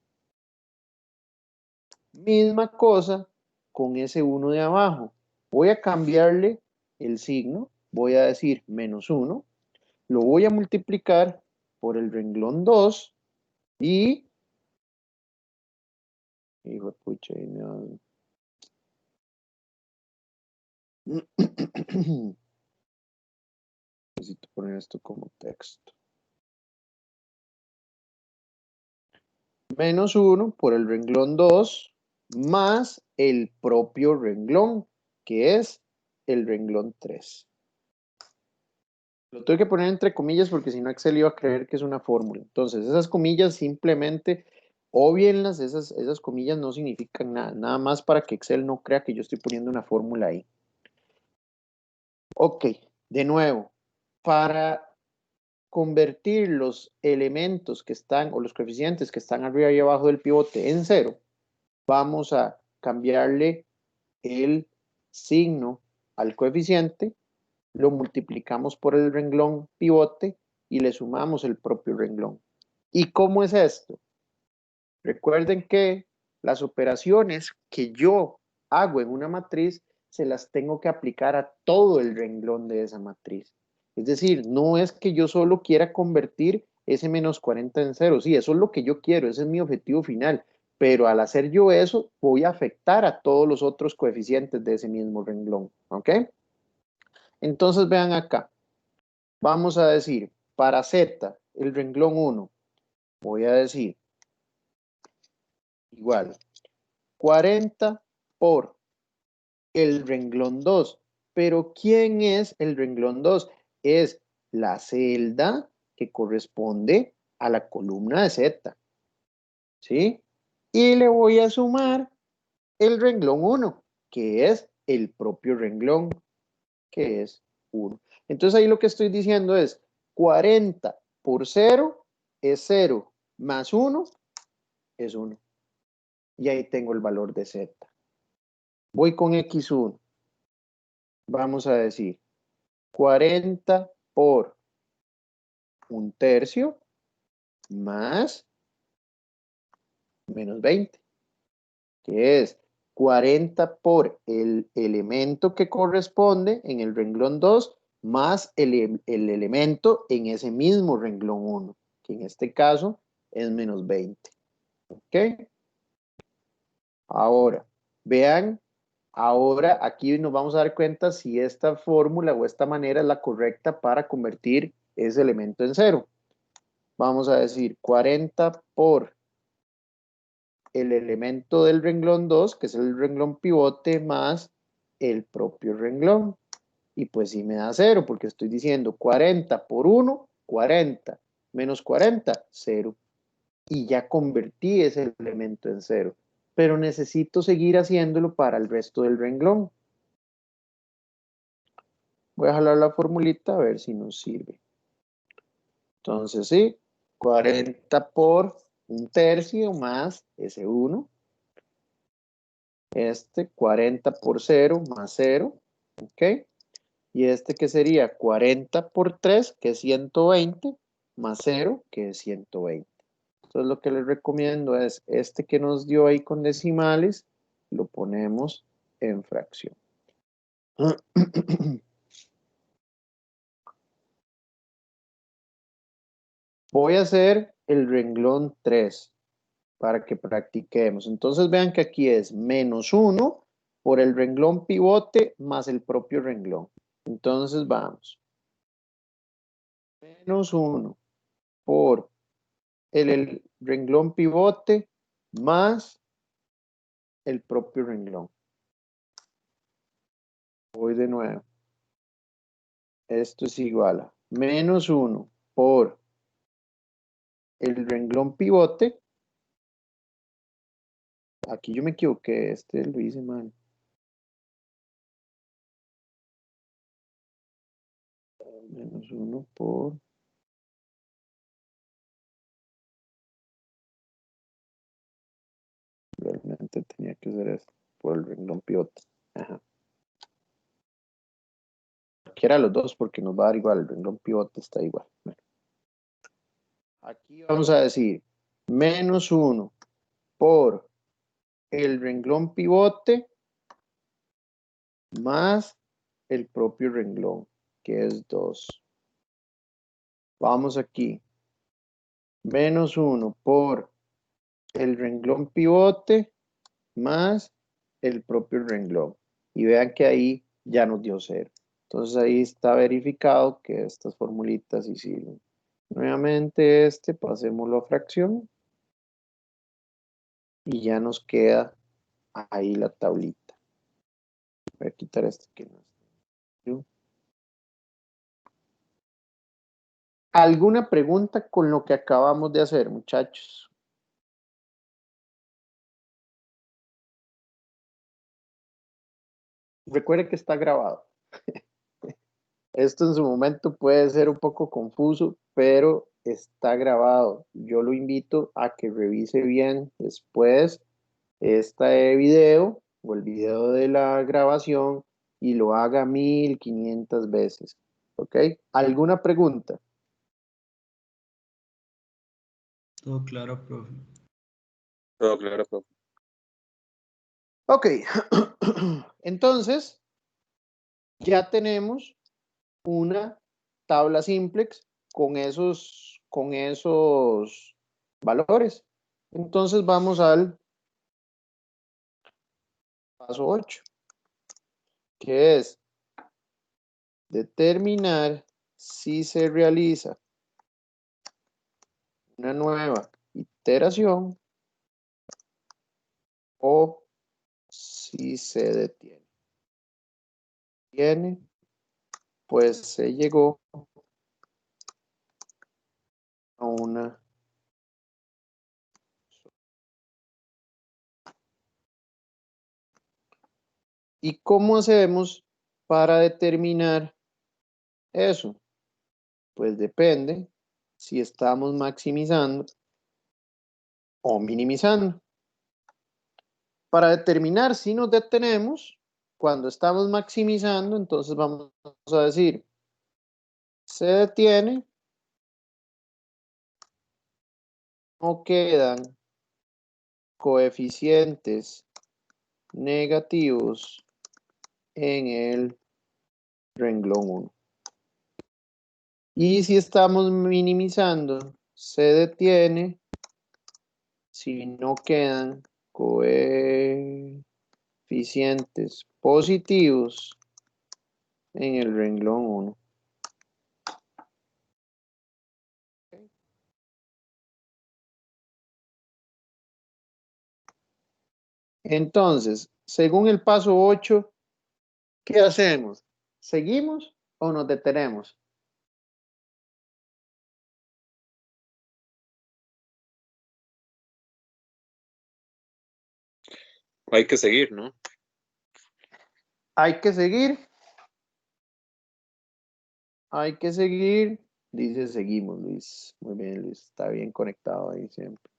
Misma cosa con ese 1 de abajo. Voy a cambiarle el signo, voy a decir menos 1, lo voy a multiplicar por el renglón 2 y... Hijo de pucha, ahí me va- Necesito poner esto como texto. Menos 1 por el renglón 2 más el propio renglón, que es el renglón 3. Lo tengo que poner entre comillas porque si no Excel iba a creer que es una fórmula. Entonces, esas comillas simplemente Óbienlas, esas comillas no significan nada, nada más para que Excel no crea que yo estoy poniendo una fórmula ahí. Ok, de nuevo, para convertir los elementos que están, o los coeficientes que están arriba y abajo del pivote en 0, vamos a cambiarle el signo al coeficiente, lo multiplicamos por el renglón pivote y le sumamos el propio renglón. ¿Y cómo es esto? Recuerden que las operaciones que yo hago en una matriz se las tengo que aplicar a todo el renglón de esa matriz. Es decir, no es que yo solo quiera convertir ese menos 40 en 0. Sí, eso es lo que yo quiero, ese es mi objetivo final. Pero al hacer yo eso, voy a afectar a todos los otros coeficientes de ese mismo renglón. ¿Ok? Entonces vean acá. Vamos a decir, para Z, el renglón 1, voy a decir igual 40 por el renglón 2. Pero ¿quién es el renglón 2? Es la celda que corresponde a la columna de Z. ¿Sí? Y le voy a sumar el renglón 1, que es el propio renglón, que es 1. Entonces ahí lo que estoy diciendo es 40 por 0 es 0, más 1 es 1. Y ahí tengo el valor de Z. Voy con X1. Vamos a decir 40 por 1/3 más menos 20, que es 40 por el elemento que corresponde en el renglón 2 más el elemento en ese mismo renglón 1, que en este caso es menos 20. ¿Ok? Ahora, vean, ahora aquí nos vamos a dar cuenta si esta fórmula o esta manera es la correcta para convertir ese elemento en 0. Vamos a decir 40 por el elemento del renglón 2, que es el renglón pivote, más el propio renglón. Y pues sí me da 0, porque estoy diciendo 40 por 1, 40, menos 40, 0. Y ya convertí ese elemento en 0. Pero necesito seguir haciéndolo para el resto del renglón. Voy a jalar la formulita a ver si nos sirve. Entonces sí, 40 por 1/3 más ese 1. 40 por 0 más 0, ¿ok? Y que sería 40 por 3, que es 120, más 0, que es 120. Entonces lo que les recomiendo es que nos dio ahí con decimales, lo ponemos en fracción. Voy a hacer el renglón 3 para que practiquemos. Entonces vean que aquí es menos 1 por el renglón pivote más el propio renglón. Entonces vamos. Menos 1 por el renglón pivote más el propio renglón. Voy de nuevo. Esto es igual a menos 1 por el renglón pivote. Aquí yo me equivoqué, lo hice mal. Menos 1 por... Realmente tenía que ser esto, por el renglón pivote. Ajá. Quiera los dos porque nos va a dar igual, el renglón pivote está igual. Bueno. Aquí vamos a decir menos 1 por el renglón pivote más el propio renglón, que es 2. Vamos aquí. Menos 1 por el renglón pivote más el propio renglón. Y vean que ahí ya nos dio 0. Entonces ahí está verificado que estas formulitas sí sirven. Nuevamente pasémoslo a fracción. Y ya nos queda ahí la tablita. Voy a quitar que no está. ¿Alguna pregunta con lo que acabamos de hacer, muchachos? Recuerde que está grabado. Esto en su momento puede ser un poco confuso, pero está grabado. Yo lo invito a que revise bien después este video o el video de la grabación y lo haga 1500 veces. ¿Ok? ¿Alguna pregunta? Todo claro, profe. Todo claro, profe. Ok. Entonces, ya tenemos una tabla simplex con esos valores. Entonces vamos al paso 8, que es determinar si se realiza una nueva iteración o si se detiene. Pues se llegó a una. ¿Y cómo hacemos para determinar eso? Pues depende si estamos maximizando o minimizando. Para determinar si nos detenemos, cuando estamos maximizando, entonces vamos a decir, se detiene, no quedan coeficientes negativos en el renglón 1. Y si estamos minimizando, se detiene si no quedan coeficientes positivos en el renglón 1. Entonces, según el paso 8, ¿qué hacemos? ¿Seguimos o nos detenemos? Hay que seguir, ¿no? Hay que seguir. Hay que seguir. Dice seguimos, Luis. Muy bien, Luis. Está bien conectado ahí siempre.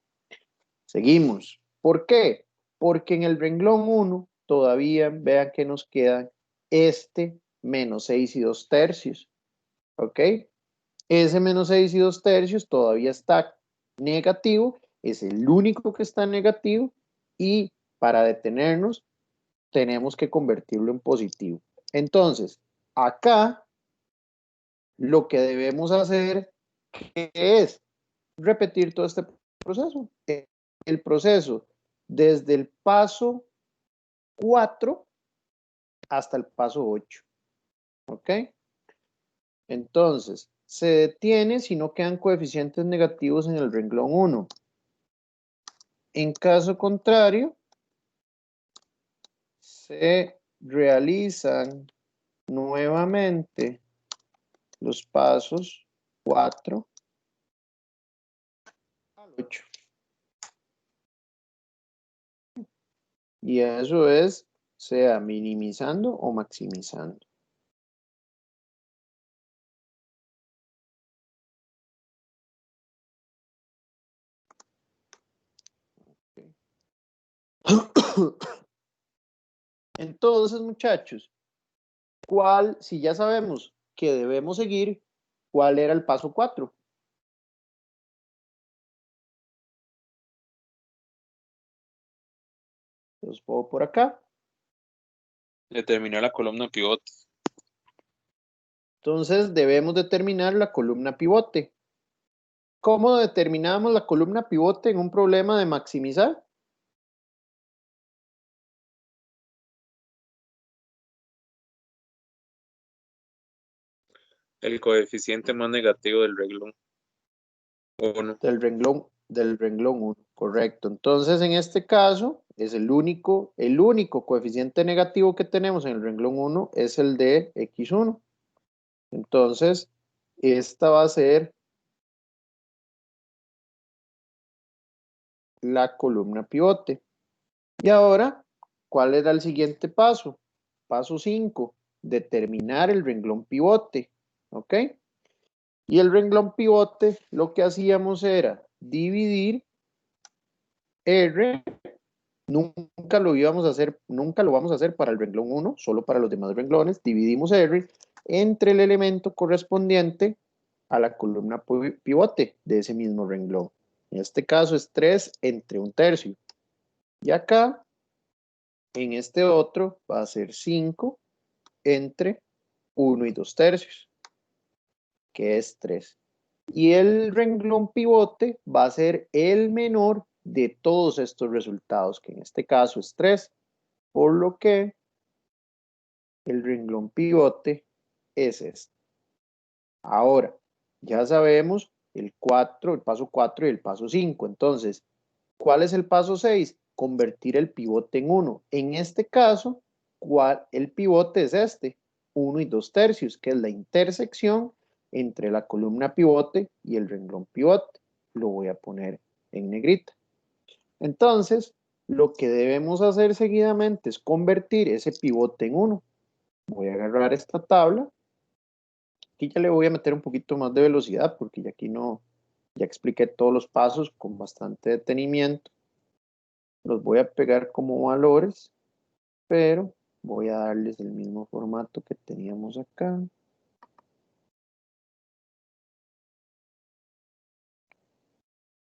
Seguimos. ¿Por qué? Porque en el renglón 1 todavía, vean que nos quedan menos 6 y 2 tercios. ¿Ok? Ese menos 6 y 2 tercios todavía está negativo. Es el único que está negativo. Y para detenernos, tenemos que convertirlo en positivo. Entonces, acá lo que debemos hacer es repetir todo este proceso. El proceso desde el paso 4 hasta el paso 8. ¿Ok? Entonces, se detiene si no quedan coeficientes negativos en el renglón 1. En caso contrario, se realizan nuevamente los pasos 4 al 8. Y eso es, sea minimizando o maximizando. Entonces, muchachos, si ya sabemos que debemos seguir, ¿cuál era el paso 4? Los pongo por acá. Determinar la columna pivote. Entonces, debemos determinar la columna pivote. ¿Cómo determinamos la columna pivote en un problema de maximizar? El coeficiente más negativo del renglón 1. Del renglón 1, correcto. Entonces, en este caso, es el único coeficiente negativo que tenemos en el renglón 1 es el de X1. Entonces, esta va a ser la columna pivote. Y ahora, ¿cuál era el siguiente paso? Paso 5, determinar el renglón pivote. ¿Ok? Y el renglón pivote lo que hacíamos era dividir R. Nunca lo íbamos a hacer, nunca lo vamos a hacer para el renglón 1, solo para los demás renglones. Dividimos R entre el elemento correspondiente a la columna pivote de ese mismo renglón. En este caso es 3 entre 1/3. Y acá, en este otro, va a ser 5 entre 1 y 2/3, que es 3. Y el renglón pivote va a ser el menor de todos estos resultados, que en este caso es 3, por lo que el renglón pivote es este. Ahora, ya sabemos el paso 4 y el paso 5. Entonces, ¿cuál es el paso 6? Convertir el pivote en 1. En este caso, el pivote es este, 1 y 2/3, que es la intersección entre la columna pivote y el renglón pivote. Lo voy a poner en negrita. Entonces, lo que debemos hacer seguidamente es convertir ese pivote en 1. Voy a agarrar esta tabla. Aquí ya le voy a meter un poquito más de velocidad porque ya aquí no, ya expliqué todos los pasos con bastante detenimiento. Los voy a pegar como valores, pero voy a darles el mismo formato que teníamos acá.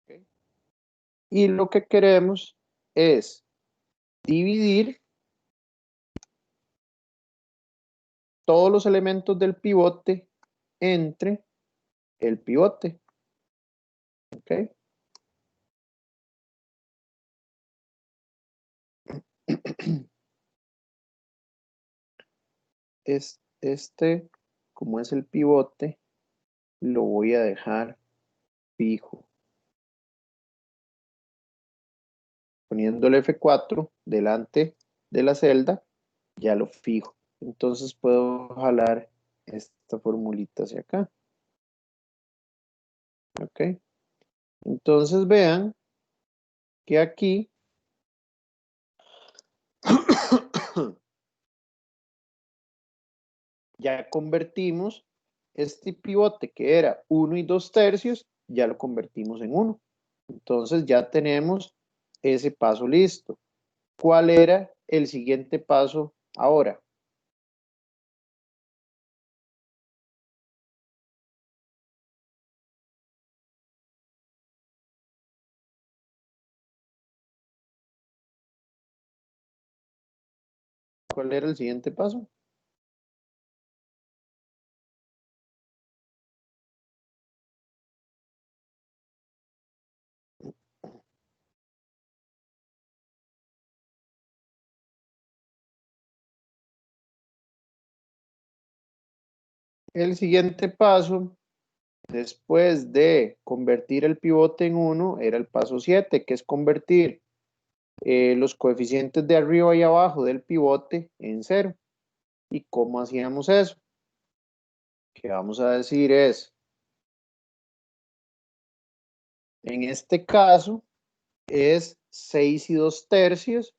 Okay. Y lo que queremos es dividir todos los elementos del pivote entre el pivote. ¿Ok? Como es el pivote, lo voy a dejar fijo. Poniendo el F4 delante de la celda, ya lo fijo. Entonces puedo jalar esta formulita hacia acá. ¿Ok? Entonces vean que aquí ya convertimos este pivote que era 1 y 2/3, ya lo convertimos en 1. Entonces ya tenemos ese paso listo. ¿Cuál era el siguiente paso ahora? ¿Cuál era el siguiente paso? El siguiente paso, después de convertir el pivote en 1, era el paso 7, que es convertir los coeficientes de arriba y abajo del pivote en 0. ¿Y cómo hacíamos eso? Que vamos a decir es, en este caso, es 6 y 2/3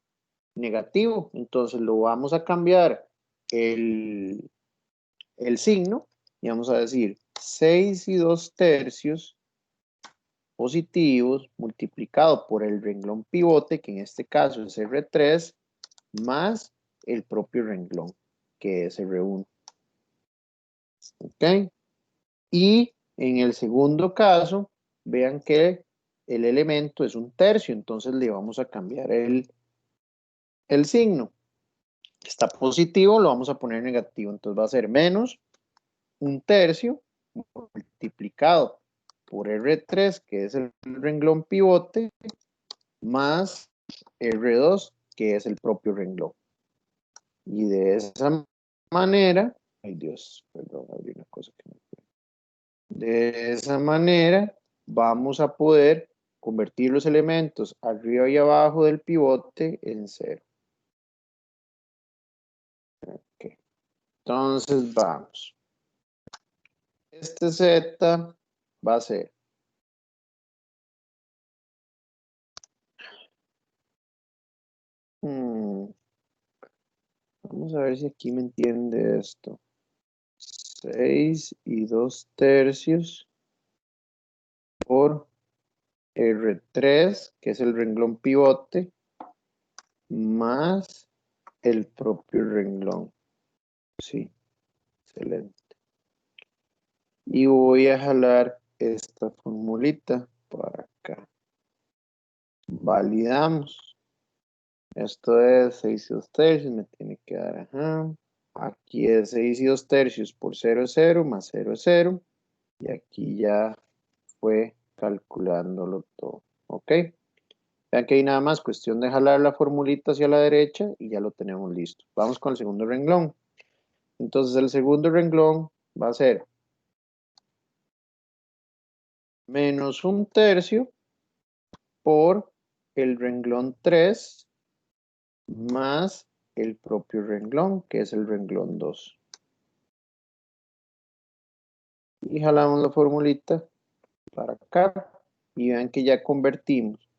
negativo. Entonces lo vamos a cambiar el signo y vamos a decir 6 y 2/3 positivos multiplicado por el renglón pivote, que en este caso es R3, más el propio renglón, que es R1. ¿Ok? Y en el segundo caso, vean que el elemento es 1/3, entonces le vamos a cambiar el signo. Está positivo, lo vamos a poner negativo, entonces va a ser menos 1/3 multiplicado por R3, que es el renglón pivote, más R2, que es el propio renglón. Y de esa manera, ay Dios, perdón, abrí una cosa que no. De esa manera vamos a poder convertir los elementos arriba y abajo del pivote en 0. Okay. Entonces vamos. Este Z va a ser Vamos a ver si aquí me entiende esto. 6 y 2/3 por R3, que es el renglón pivote, más el propio renglón. Sí, excelente. Y voy a jalar esta formulita para acá. Validamos. Esto es 6 y 2/3, me tiene que dar, ajá. Aquí es 6 y 2/3 por 0 es 0, más 0 es 0. Y aquí ya fue calculándolo todo. ¿Ok? Vean que hay nada más cuestión de jalar la formulita hacia la derecha y ya lo tenemos listo. Vamos con el segundo renglón. Entonces el segundo renglón va a ser menos 1/3 por el renglón 3 más el propio renglón, que es el renglón 2. Y jalamos la formulita para acá y vean que ya convertimos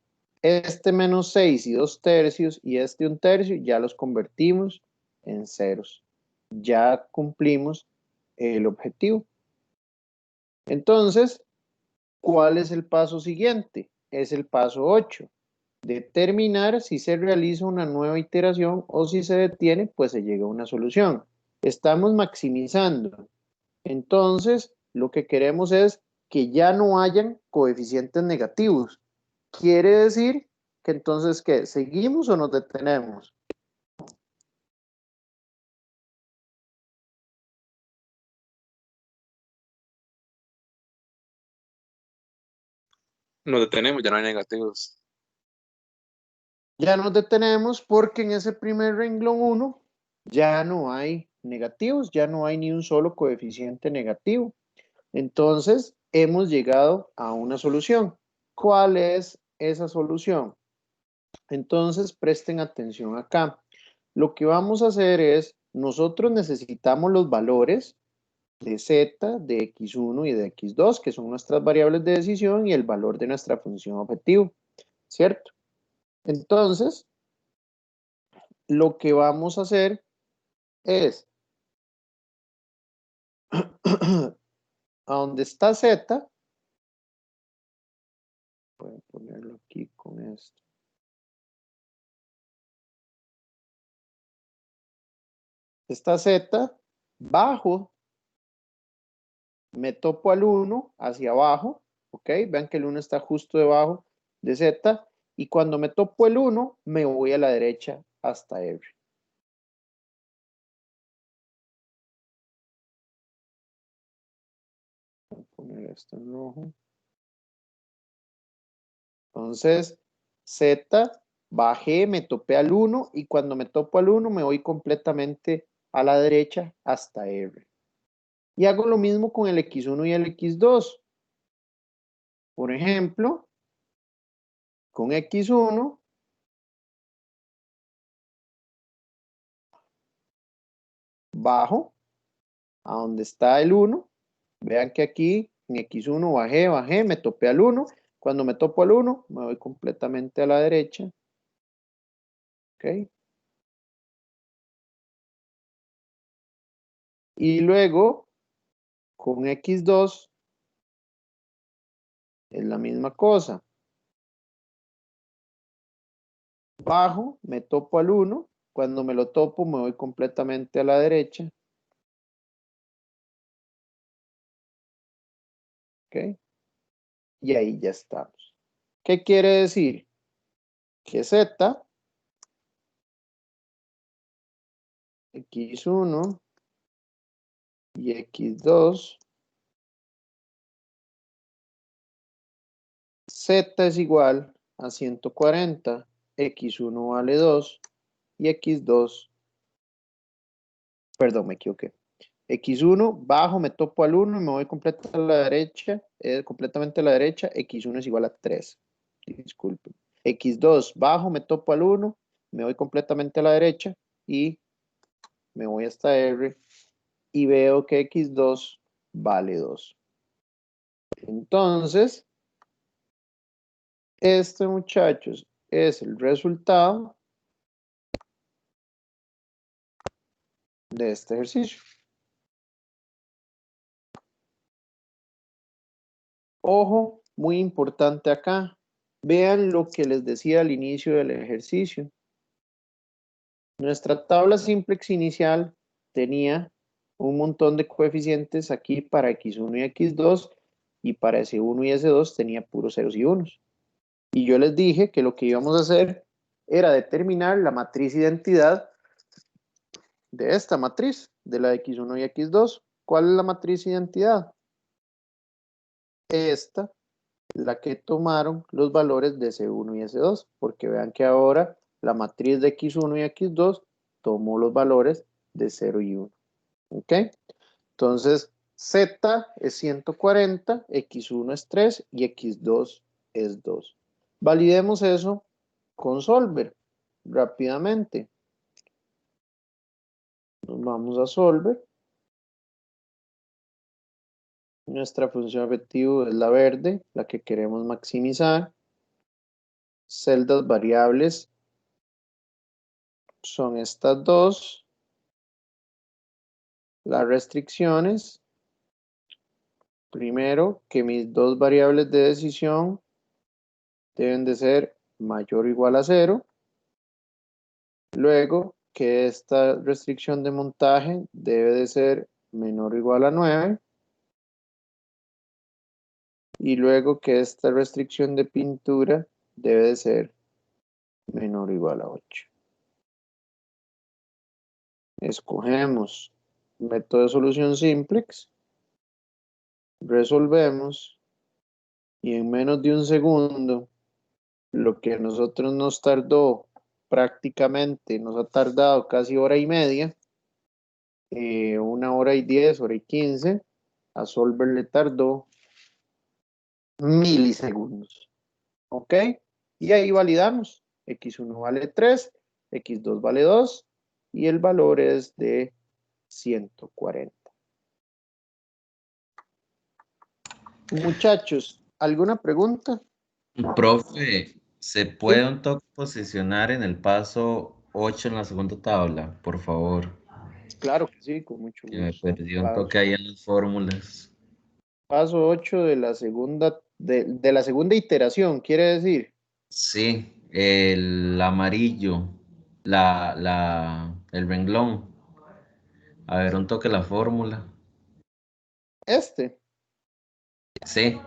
este menos 6 y 2/3 y este 1/3, ya los convertimos en ceros. Ya cumplimos el objetivo. Entonces, ¿cuál es el paso siguiente? Es el paso 8. Determinar si se realiza una nueva iteración o si se detiene, pues se llega a una solución. Estamos maximizando. Entonces, lo que queremos es que ya no hayan coeficientes negativos. Quiere decir que entonces, ¿qué? ¿Seguimos o nos detenemos? Nos detenemos, ya no hay negativos. Ya nos detenemos porque en ese primer renglón 1 ya no hay negativos, ya no hay ni un solo coeficiente negativo. Entonces, hemos llegado a una solución. ¿Cuál es esa solución? Entonces, presten atención acá. Lo que vamos a hacer es, nosotros necesitamos los valores de z, de x1 y de x2, que son nuestras variables de decisión, y el valor de nuestra función objetivo, ¿cierto? Entonces, lo que vamos a hacer es, a donde está z, voy a ponerlo aquí con esto. Esta z, bajo, me topo al 1 hacia abajo, ¿ok? Vean que el 1 está justo debajo de z, y cuando me topo el 1, me voy a la derecha hasta R. Voy a poner esto en rojo. Entonces, Z, bajé, me topé al 1 y cuando me topo al 1 me voy completamente a la derecha hasta R. Y hago lo mismo con el X1 y el X2. Por ejemplo, con X1, bajo a donde está el 1. Vean que aquí en X1 bajé, me topé al 1. Cuando me topo al 1, me voy completamente a la derecha. ¿Ok? Y luego, con X2, es la misma cosa. Bajo, me topo al 1. Cuando me lo topo, me voy completamente a la derecha. ¿Ok? Y ahí ya estamos. ¿Qué quiere decir? Que Z, X1 y X2, Z es igual a 140, X1 vale 2 y X2, perdón, me equivoqué. X1, bajo, me topo al 1 y me voy completamente a la derecha, completamente a la derecha, X1 es igual a 3. Disculpen. X2, bajo, me topo al 1, me voy completamente a la derecha y me voy hasta R y veo que X2 vale 2. Entonces, este, muchachos, es el resultado de este ejercicio. Ojo, muy importante acá. Vean lo que les decía al inicio del ejercicio. Nuestra tabla simplex inicial tenía un montón de coeficientes aquí para x1 y x2, y para S1 y S2 tenía puros ceros y unos. Y yo les dije que lo que íbamos a hacer era determinar la matriz identidad de esta matriz, de la de x1 y x2. ¿Cuál es la matriz identidad? Esta, la que tomaron los valores de S1 y S2, porque vean que ahora la matriz de x1 y x2 tomó los valores de 0 y 1. ¿Ok? Entonces, Z es 140, X1 es 3 y X2 es 2. Validemos eso con Solver rápidamente. Nos vamos a Solver. Nuestra función objetivo es la verde, la que queremos maximizar. Celdas variables son estas dos. Las restricciones. Primero, que mis dos variables de decisión deben de ser mayor o igual a 0. Luego, que esta restricción de montaje debe de ser menor o igual a 9. Y luego que esta restricción de pintura debe de ser menor o igual a 8. Escogemos método de solución simplex. Resolvemos. Y en menos de un segundo, lo que a nosotros nos tardó prácticamente, nos ha tardado casi hora y media, 1 hora y 10, hora y 15, a Solver le tardó milisegundos. ¿Ok? Y ahí validamos. X1 vale 3, X2 vale 2 y el valor es de 140. Muchachos, ¿alguna pregunta? Profe, ¿se puede un toque posicionar en el paso 8 en la segunda tabla, por favor? Claro que sí, con mucho Que me gusto. perdí un toque ahí en las fórmulas. Paso 8 de la segunda, de la segunda iteración, quiere decir. Sí, el amarillo, el renglón. A ver, un toque la fórmula. Este. Sí,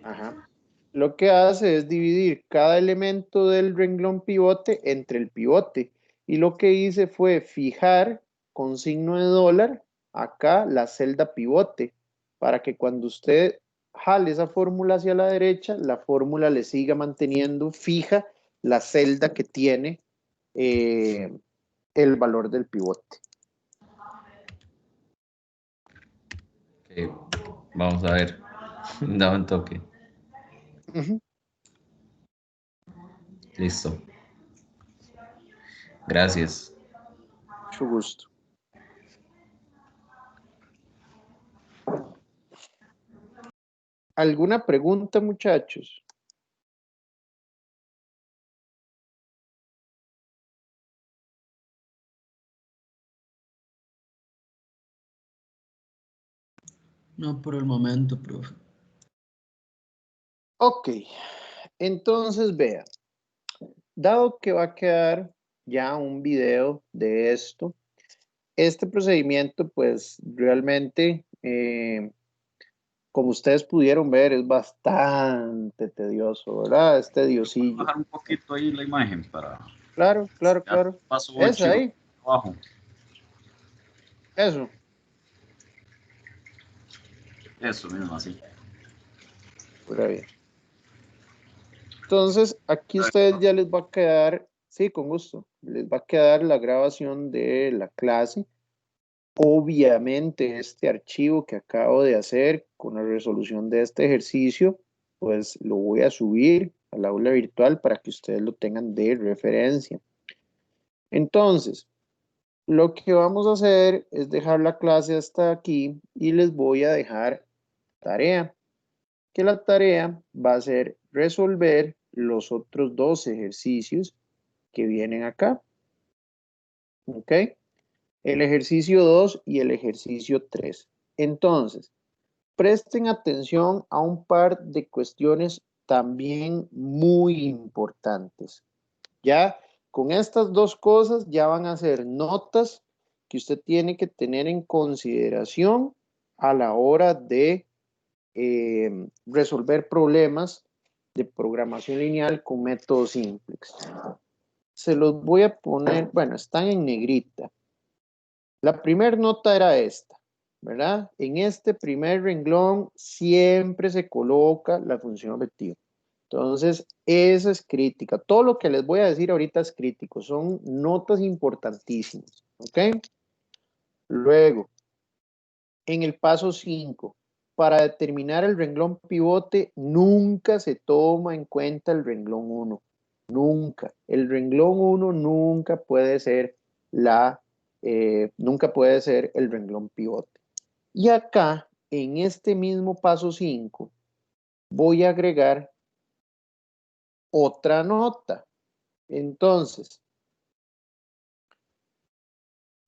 Ajá. Lo que hace es dividir cada elemento del renglón pivote entre el pivote. Y lo que hice fue fijar con signo de dólar acá la celda pivote, para que cuando usted jale esa fórmula hacia la derecha, la fórmula le siga manteniendo fija la celda que tiene el valor del pivote. ok, vamos a ver. Dame un toque. Ujú. Listo. Gracias. Mucho gusto. ¿Alguna pregunta, muchachos? No por el momento, profe. Ok, entonces vean, dado que va a quedar ya un video de esto, este procedimiento pues realmente, como ustedes pudieron ver, es bastante tedioso, ¿verdad? Es tediosillo. Bajar un poquito ahí la imagen para Claro, claro, ya claro. paso Es 8 ahí, abajo. eso. Eso mismo, así. Por ahí. Entonces, aquí a ustedes ya les va a quedar, sí, con gusto, les va a quedar la grabación de la clase. Obviamente, este archivo que acabo de hacer con la resolución de este ejercicio, pues lo voy a subir al aula virtual para que ustedes lo tengan de referencia. Entonces, lo que vamos a hacer es dejar la clase hasta aquí y les voy a dejar tarea. Que la tarea va a ser resolver los otros dos ejercicios que vienen acá. ¿Ok? el ejercicio 2 y el ejercicio 3. Entonces, presten atención a un par de cuestiones también muy importantes. Ya con estas dos cosas ya van a ser notas que usted tiene que tener en consideración a la hora de resolver problemas de programación lineal con métodos simples. Se los voy a poner, bueno, están en negrita. La primera nota era esta, ¿verdad? En este primer renglón siempre se coloca la función objetiva. Entonces, esa es crítica. Todo lo que les voy a decir ahorita es crítico. Son notas importantísimas, ¿ok? Luego, en el paso 5, para determinar el renglón pivote, nunca se toma en cuenta el renglón 1. Nunca. El renglón 1 nunca puede ser nunca puede ser el renglón pivote. Y acá, en este mismo paso 5, voy a agregar otra nota. Entonces,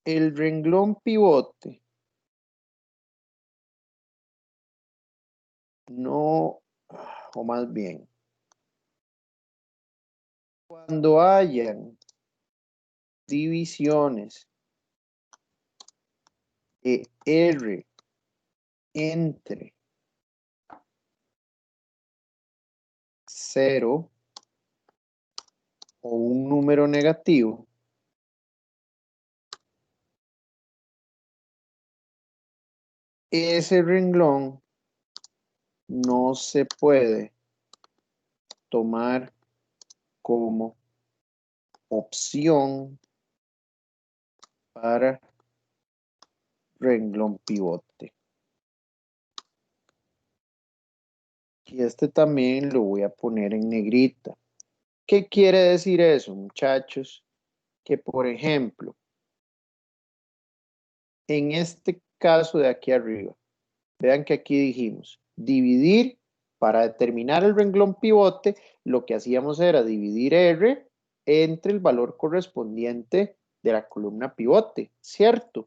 el renglón pivote no, o más bien, cuando hayan divisiones de R entre 0 o un número negativo, ese renglón no se puede tomar como opción para renglón pivote. Y este también lo voy a poner en negrita. ¿Qué quiere decir eso, muchachos? Que, por ejemplo, en este caso de aquí arriba, vean que aquí dijimos dividir, para determinar el renglón pivote, lo que hacíamos era dividir R entre el valor correspondiente de la columna pivote, ¿cierto?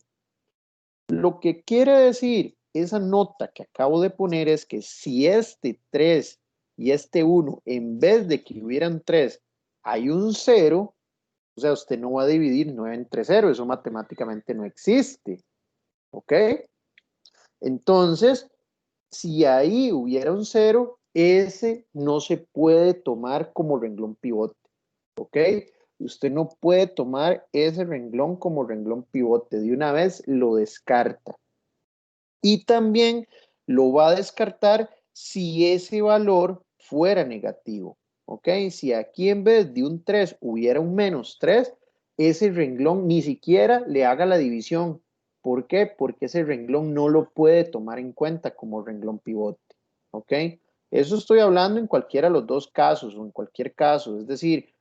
Lo que quiere decir esa nota que acabo de poner es que si este 3 y este 1, en vez de que hubieran 3, hay un 0, o sea, usted no va a dividir 9 entre 0, eso matemáticamente no existe, ¿ok? Entonces, si ahí hubiera un 0, ese no se puede tomar como renglón pivote, ¿ok? Usted no puede tomar ese renglón como renglón pivote, de una vez lo descarta. Y también lo va a descartar si ese valor fuera negativo, ¿ok? Si aquí en vez de un 3 hubiera un -3, ese renglón ni siquiera le haga la división. ¿Por qué? Porque ese renglón no lo puede tomar en cuenta como renglón pivote, ¿ok? Eso estoy hablando en cualquiera de los dos casos o en cualquier caso, es decir,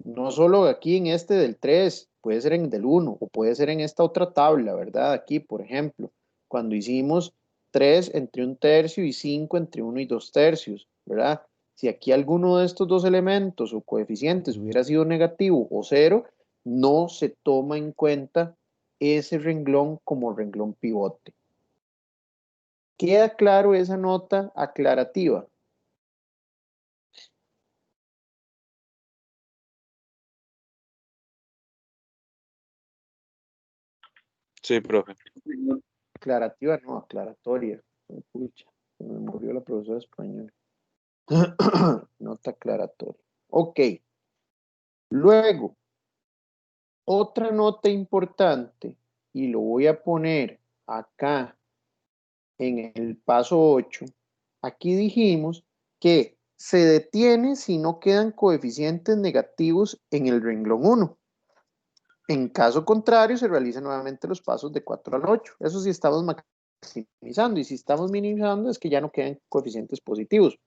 no solo aquí en este del 3, puede ser en el del 1 o puede ser en esta otra tabla, ¿verdad? Aquí, por ejemplo, cuando hicimos 3 entre 1/3 y 5 entre 1 y 2/3, ¿verdad? Si aquí alguno de estos dos elementos o coeficientes hubiera sido negativo o 0, no se toma en cuenta ese renglón como renglón pivote. ¿Queda claro esa nota aclarativa? Sí, profe. Aclarativa, no, aclaratoria. Pucha, se me murió la profesora de español. Nota aclaratoria. Ok. Luego, otra nota importante, y lo voy a poner acá en el paso 8. Aquí dijimos que se detiene si no quedan coeficientes negativos en el renglón 1. En caso contrario, se realizan nuevamente los pasos de 4 al 8. Eso sí estamos maximizando, y si estamos minimizando es que ya no quedan coeficientes positivos.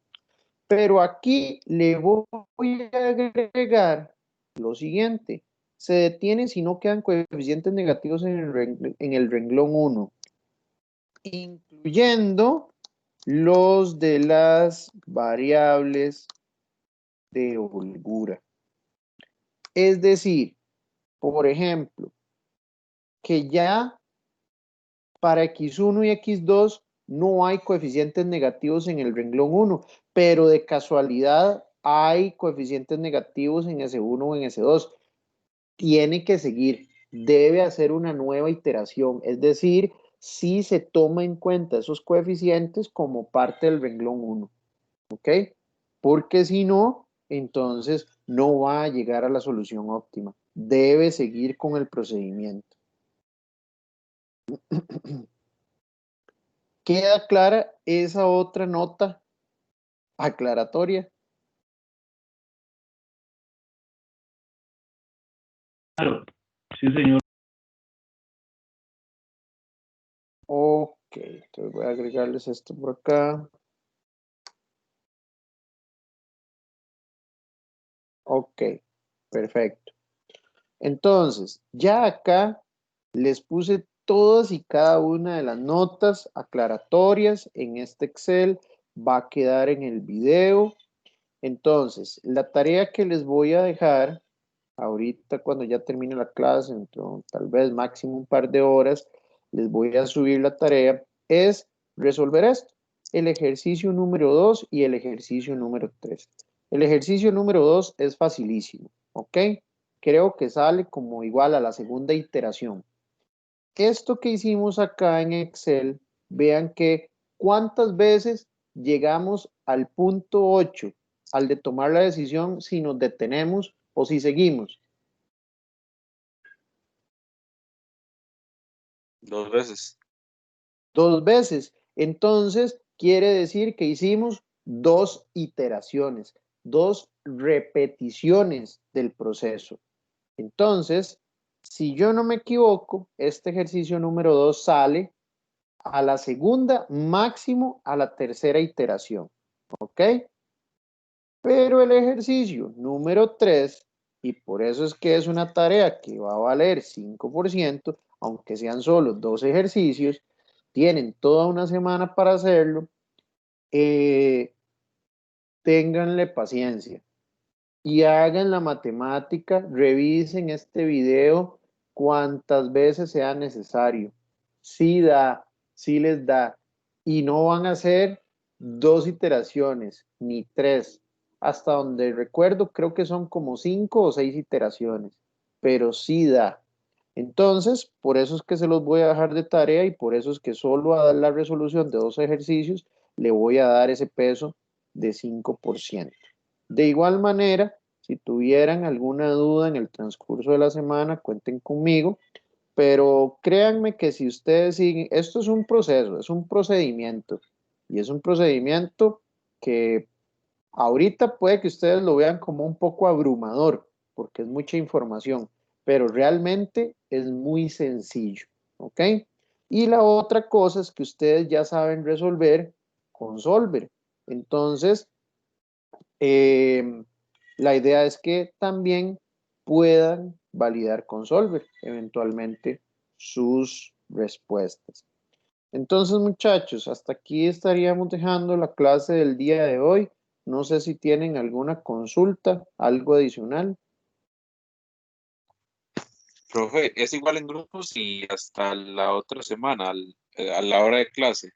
Pero aquí le voy a agregar lo siguiente. Se detiene si no quedan coeficientes negativos en el renglón 1, incluyendo los de las variables de holgura. Es decir, por ejemplo, que ya para X1 y X2 no hay coeficientes negativos en el renglón 1, pero de casualidad hay coeficientes negativos en S1 o en S2. Tiene que seguir, debe hacer una nueva iteración, es decir, si se toma en cuenta esos coeficientes como parte del renglón 1, ¿ok? Porque si no, entonces no va a llegar a la solución óptima. Debe seguir con el procedimiento. ¿Queda clara esa otra nota aclaratoria? Claro, sí, señor. Ok, entonces voy a agregarles esto por acá. Ok, perfecto. Entonces, ya acá les puse todas y cada una de las notas aclaratorias en este Excel. Va a quedar en el video. Entonces, la tarea que les voy a dejar ahorita cuando ya termine la clase, tal vez máximo un par de horas, les voy a subir la tarea, es resolver esto, el ejercicio número 2 y el ejercicio número 3. El ejercicio número 2 es facilísimo, ¿ok? Creo que sale como igual a la segunda iteración. Esto que hicimos acá en Excel, vean que cuántas veces llegamos al punto 8 al de tomar la decisión si nos detenemos o si seguimos. 2 veces. 2 veces. Entonces, quiere decir que hicimos 2 iteraciones, 2 repeticiones del proceso. Entonces, si yo no me equivoco, este ejercicio número 2 sale a la segunda, máximo a la tercera iteración. ¿Ok? Pero el ejercicio número 3, y por eso es que es una tarea que va a valer 5%, aunque sean solo 2 ejercicios, tienen toda una semana para hacerlo, ténganle paciencia y hagan la matemática, revisen este video cuantas veces sea necesario. Sí da, sí les da, y no van a hacer 2 iteraciones, ni 3. Hasta donde recuerdo, creo que son como 5 o 6 iteraciones, pero sí da. Entonces, por eso es que se los voy a dejar de tarea y por eso es que solo a dar la resolución de 2 ejercicios le voy a dar ese peso de 5%. De igual manera, si tuvieran alguna duda en el transcurso de la semana, cuenten conmigo, pero créanme que si ustedes siguen, esto es un proceso, es un procedimiento, y es un procedimiento que ahorita puede que ustedes lo vean como un poco abrumador, porque es mucha información, pero realmente es muy sencillo, ¿ok? Y la otra cosa es que ustedes ya saben resolver con Solver. Entonces, la idea es que también puedan validar con Solver eventualmente sus respuestas. Entonces, muchachos, hasta aquí estaríamos dejando la clase del día de hoy. No sé si tienen alguna consulta, algo adicional. Profe, es igual en grupos y hasta la otra semana, a la hora de clase.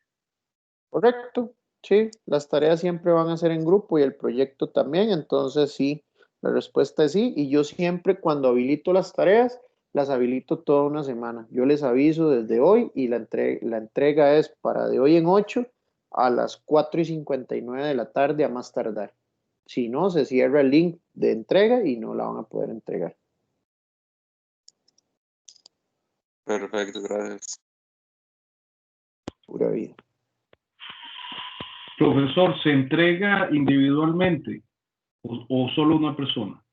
Correcto, sí, las tareas siempre van a ser en grupo y el proyecto también, entonces sí, la respuesta es sí, y yo siempre cuando habilito las tareas, las habilito toda una semana. Yo les aviso desde hoy y la entrega es para de hoy en 8 a las 4:59 de la tarde a más tardar. Si no, se cierra el link de entrega y no la van a poder entregar. Perfecto, gracias. Pura vida. Profesor, ¿se entrega individualmente o solo una persona?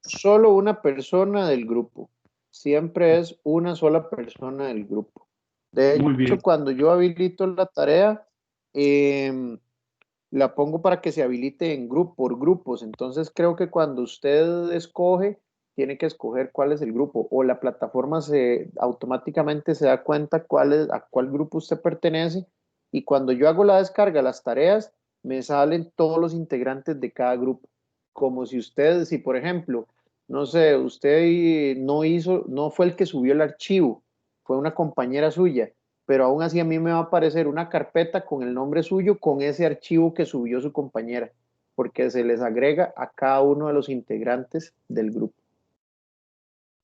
Solo una persona del grupo. Siempre es una sola persona del grupo. De Muy hecho, bien. cuando yo habilito la tarea, la pongo para que se habilite en grupo, por grupos. Entonces, creo que cuando usted escoge, tiene que escoger cuál es el grupo o la plataforma automáticamente se da cuenta a cuál grupo usted pertenece. Y cuando yo hago la descarga de las tareas, me salen todos los integrantes de cada grupo. Como si usted, si por ejemplo, no sé, usted no fue el que subió el archivo, fue una compañera suya, pero aún así a mí me va a aparecer una carpeta con el nombre suyo, con ese archivo que subió su compañera, porque se les agrega a cada uno de los integrantes del grupo.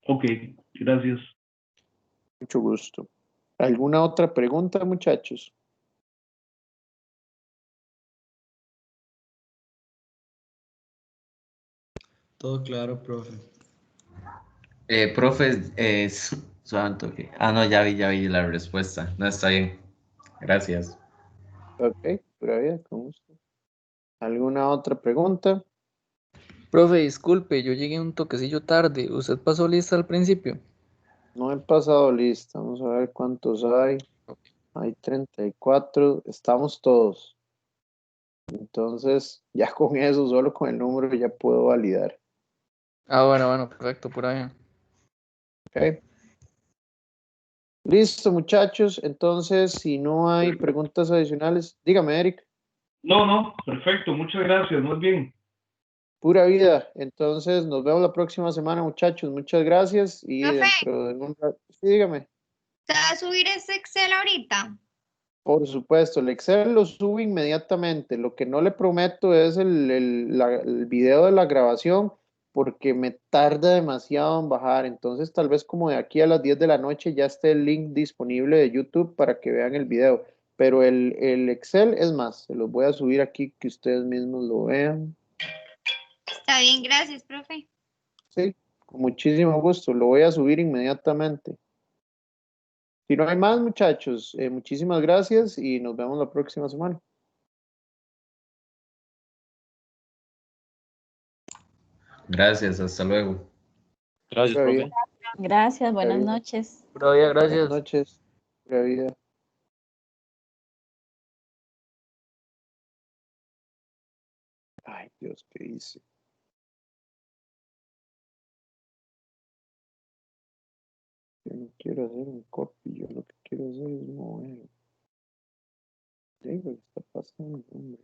Ok, gracias. Mucho gusto. ¿Alguna otra pregunta, muchachos? Todo claro, profe. Profe, santo que. Ah, no, ya vi la respuesta. No, está bien. Gracias. Ok, pura vida, con gusto. ¿Alguna otra pregunta? Profe, disculpe, yo llegué un toquecillo tarde. ¿Usted pasó lista al principio? No he pasado lista. Vamos a ver cuántos hay. Hay 34. Estamos todos. Entonces, ya con eso, solo con el número, ya puedo validar. Ah, bueno, perfecto, por ahí. Ok. Listo, muchachos. Entonces, si no hay preguntas adicionales, dígame, Eric. No, perfecto, muchas gracias, muy bien. Pura vida. Entonces, nos vemos la próxima semana, muchachos. Muchas gracias. Y Profe, dentro de un rato, sí, dígame. ¿se va a subir ese Excel ahorita? Por supuesto, el Excel lo subo inmediatamente. Lo que no le prometo es el video de la grabación porque me tarda demasiado en bajar. Entonces, tal vez como de aquí a las 10 de la noche ya esté el link disponible de YouTube para que vean el video. Pero el Excel es más, se los voy a subir aquí que ustedes mismos lo vean. Está bien, gracias, profe. Sí, con muchísimo gusto. Lo voy a subir inmediatamente. Si no hay más, muchachos, muchísimas gracias y nos vemos la próxima semana. Gracias, hasta luego. Gracias, Pura vida. profe. Gracias, Pura buenas vida. noches. Pura vida, Buenas gracias. noches. Pura vida. Ay, Dios, ¿qué hice? Yo no quiero hacer un copy, yo lo que quiero hacer es mover. ¿Qué está pasando, hombre?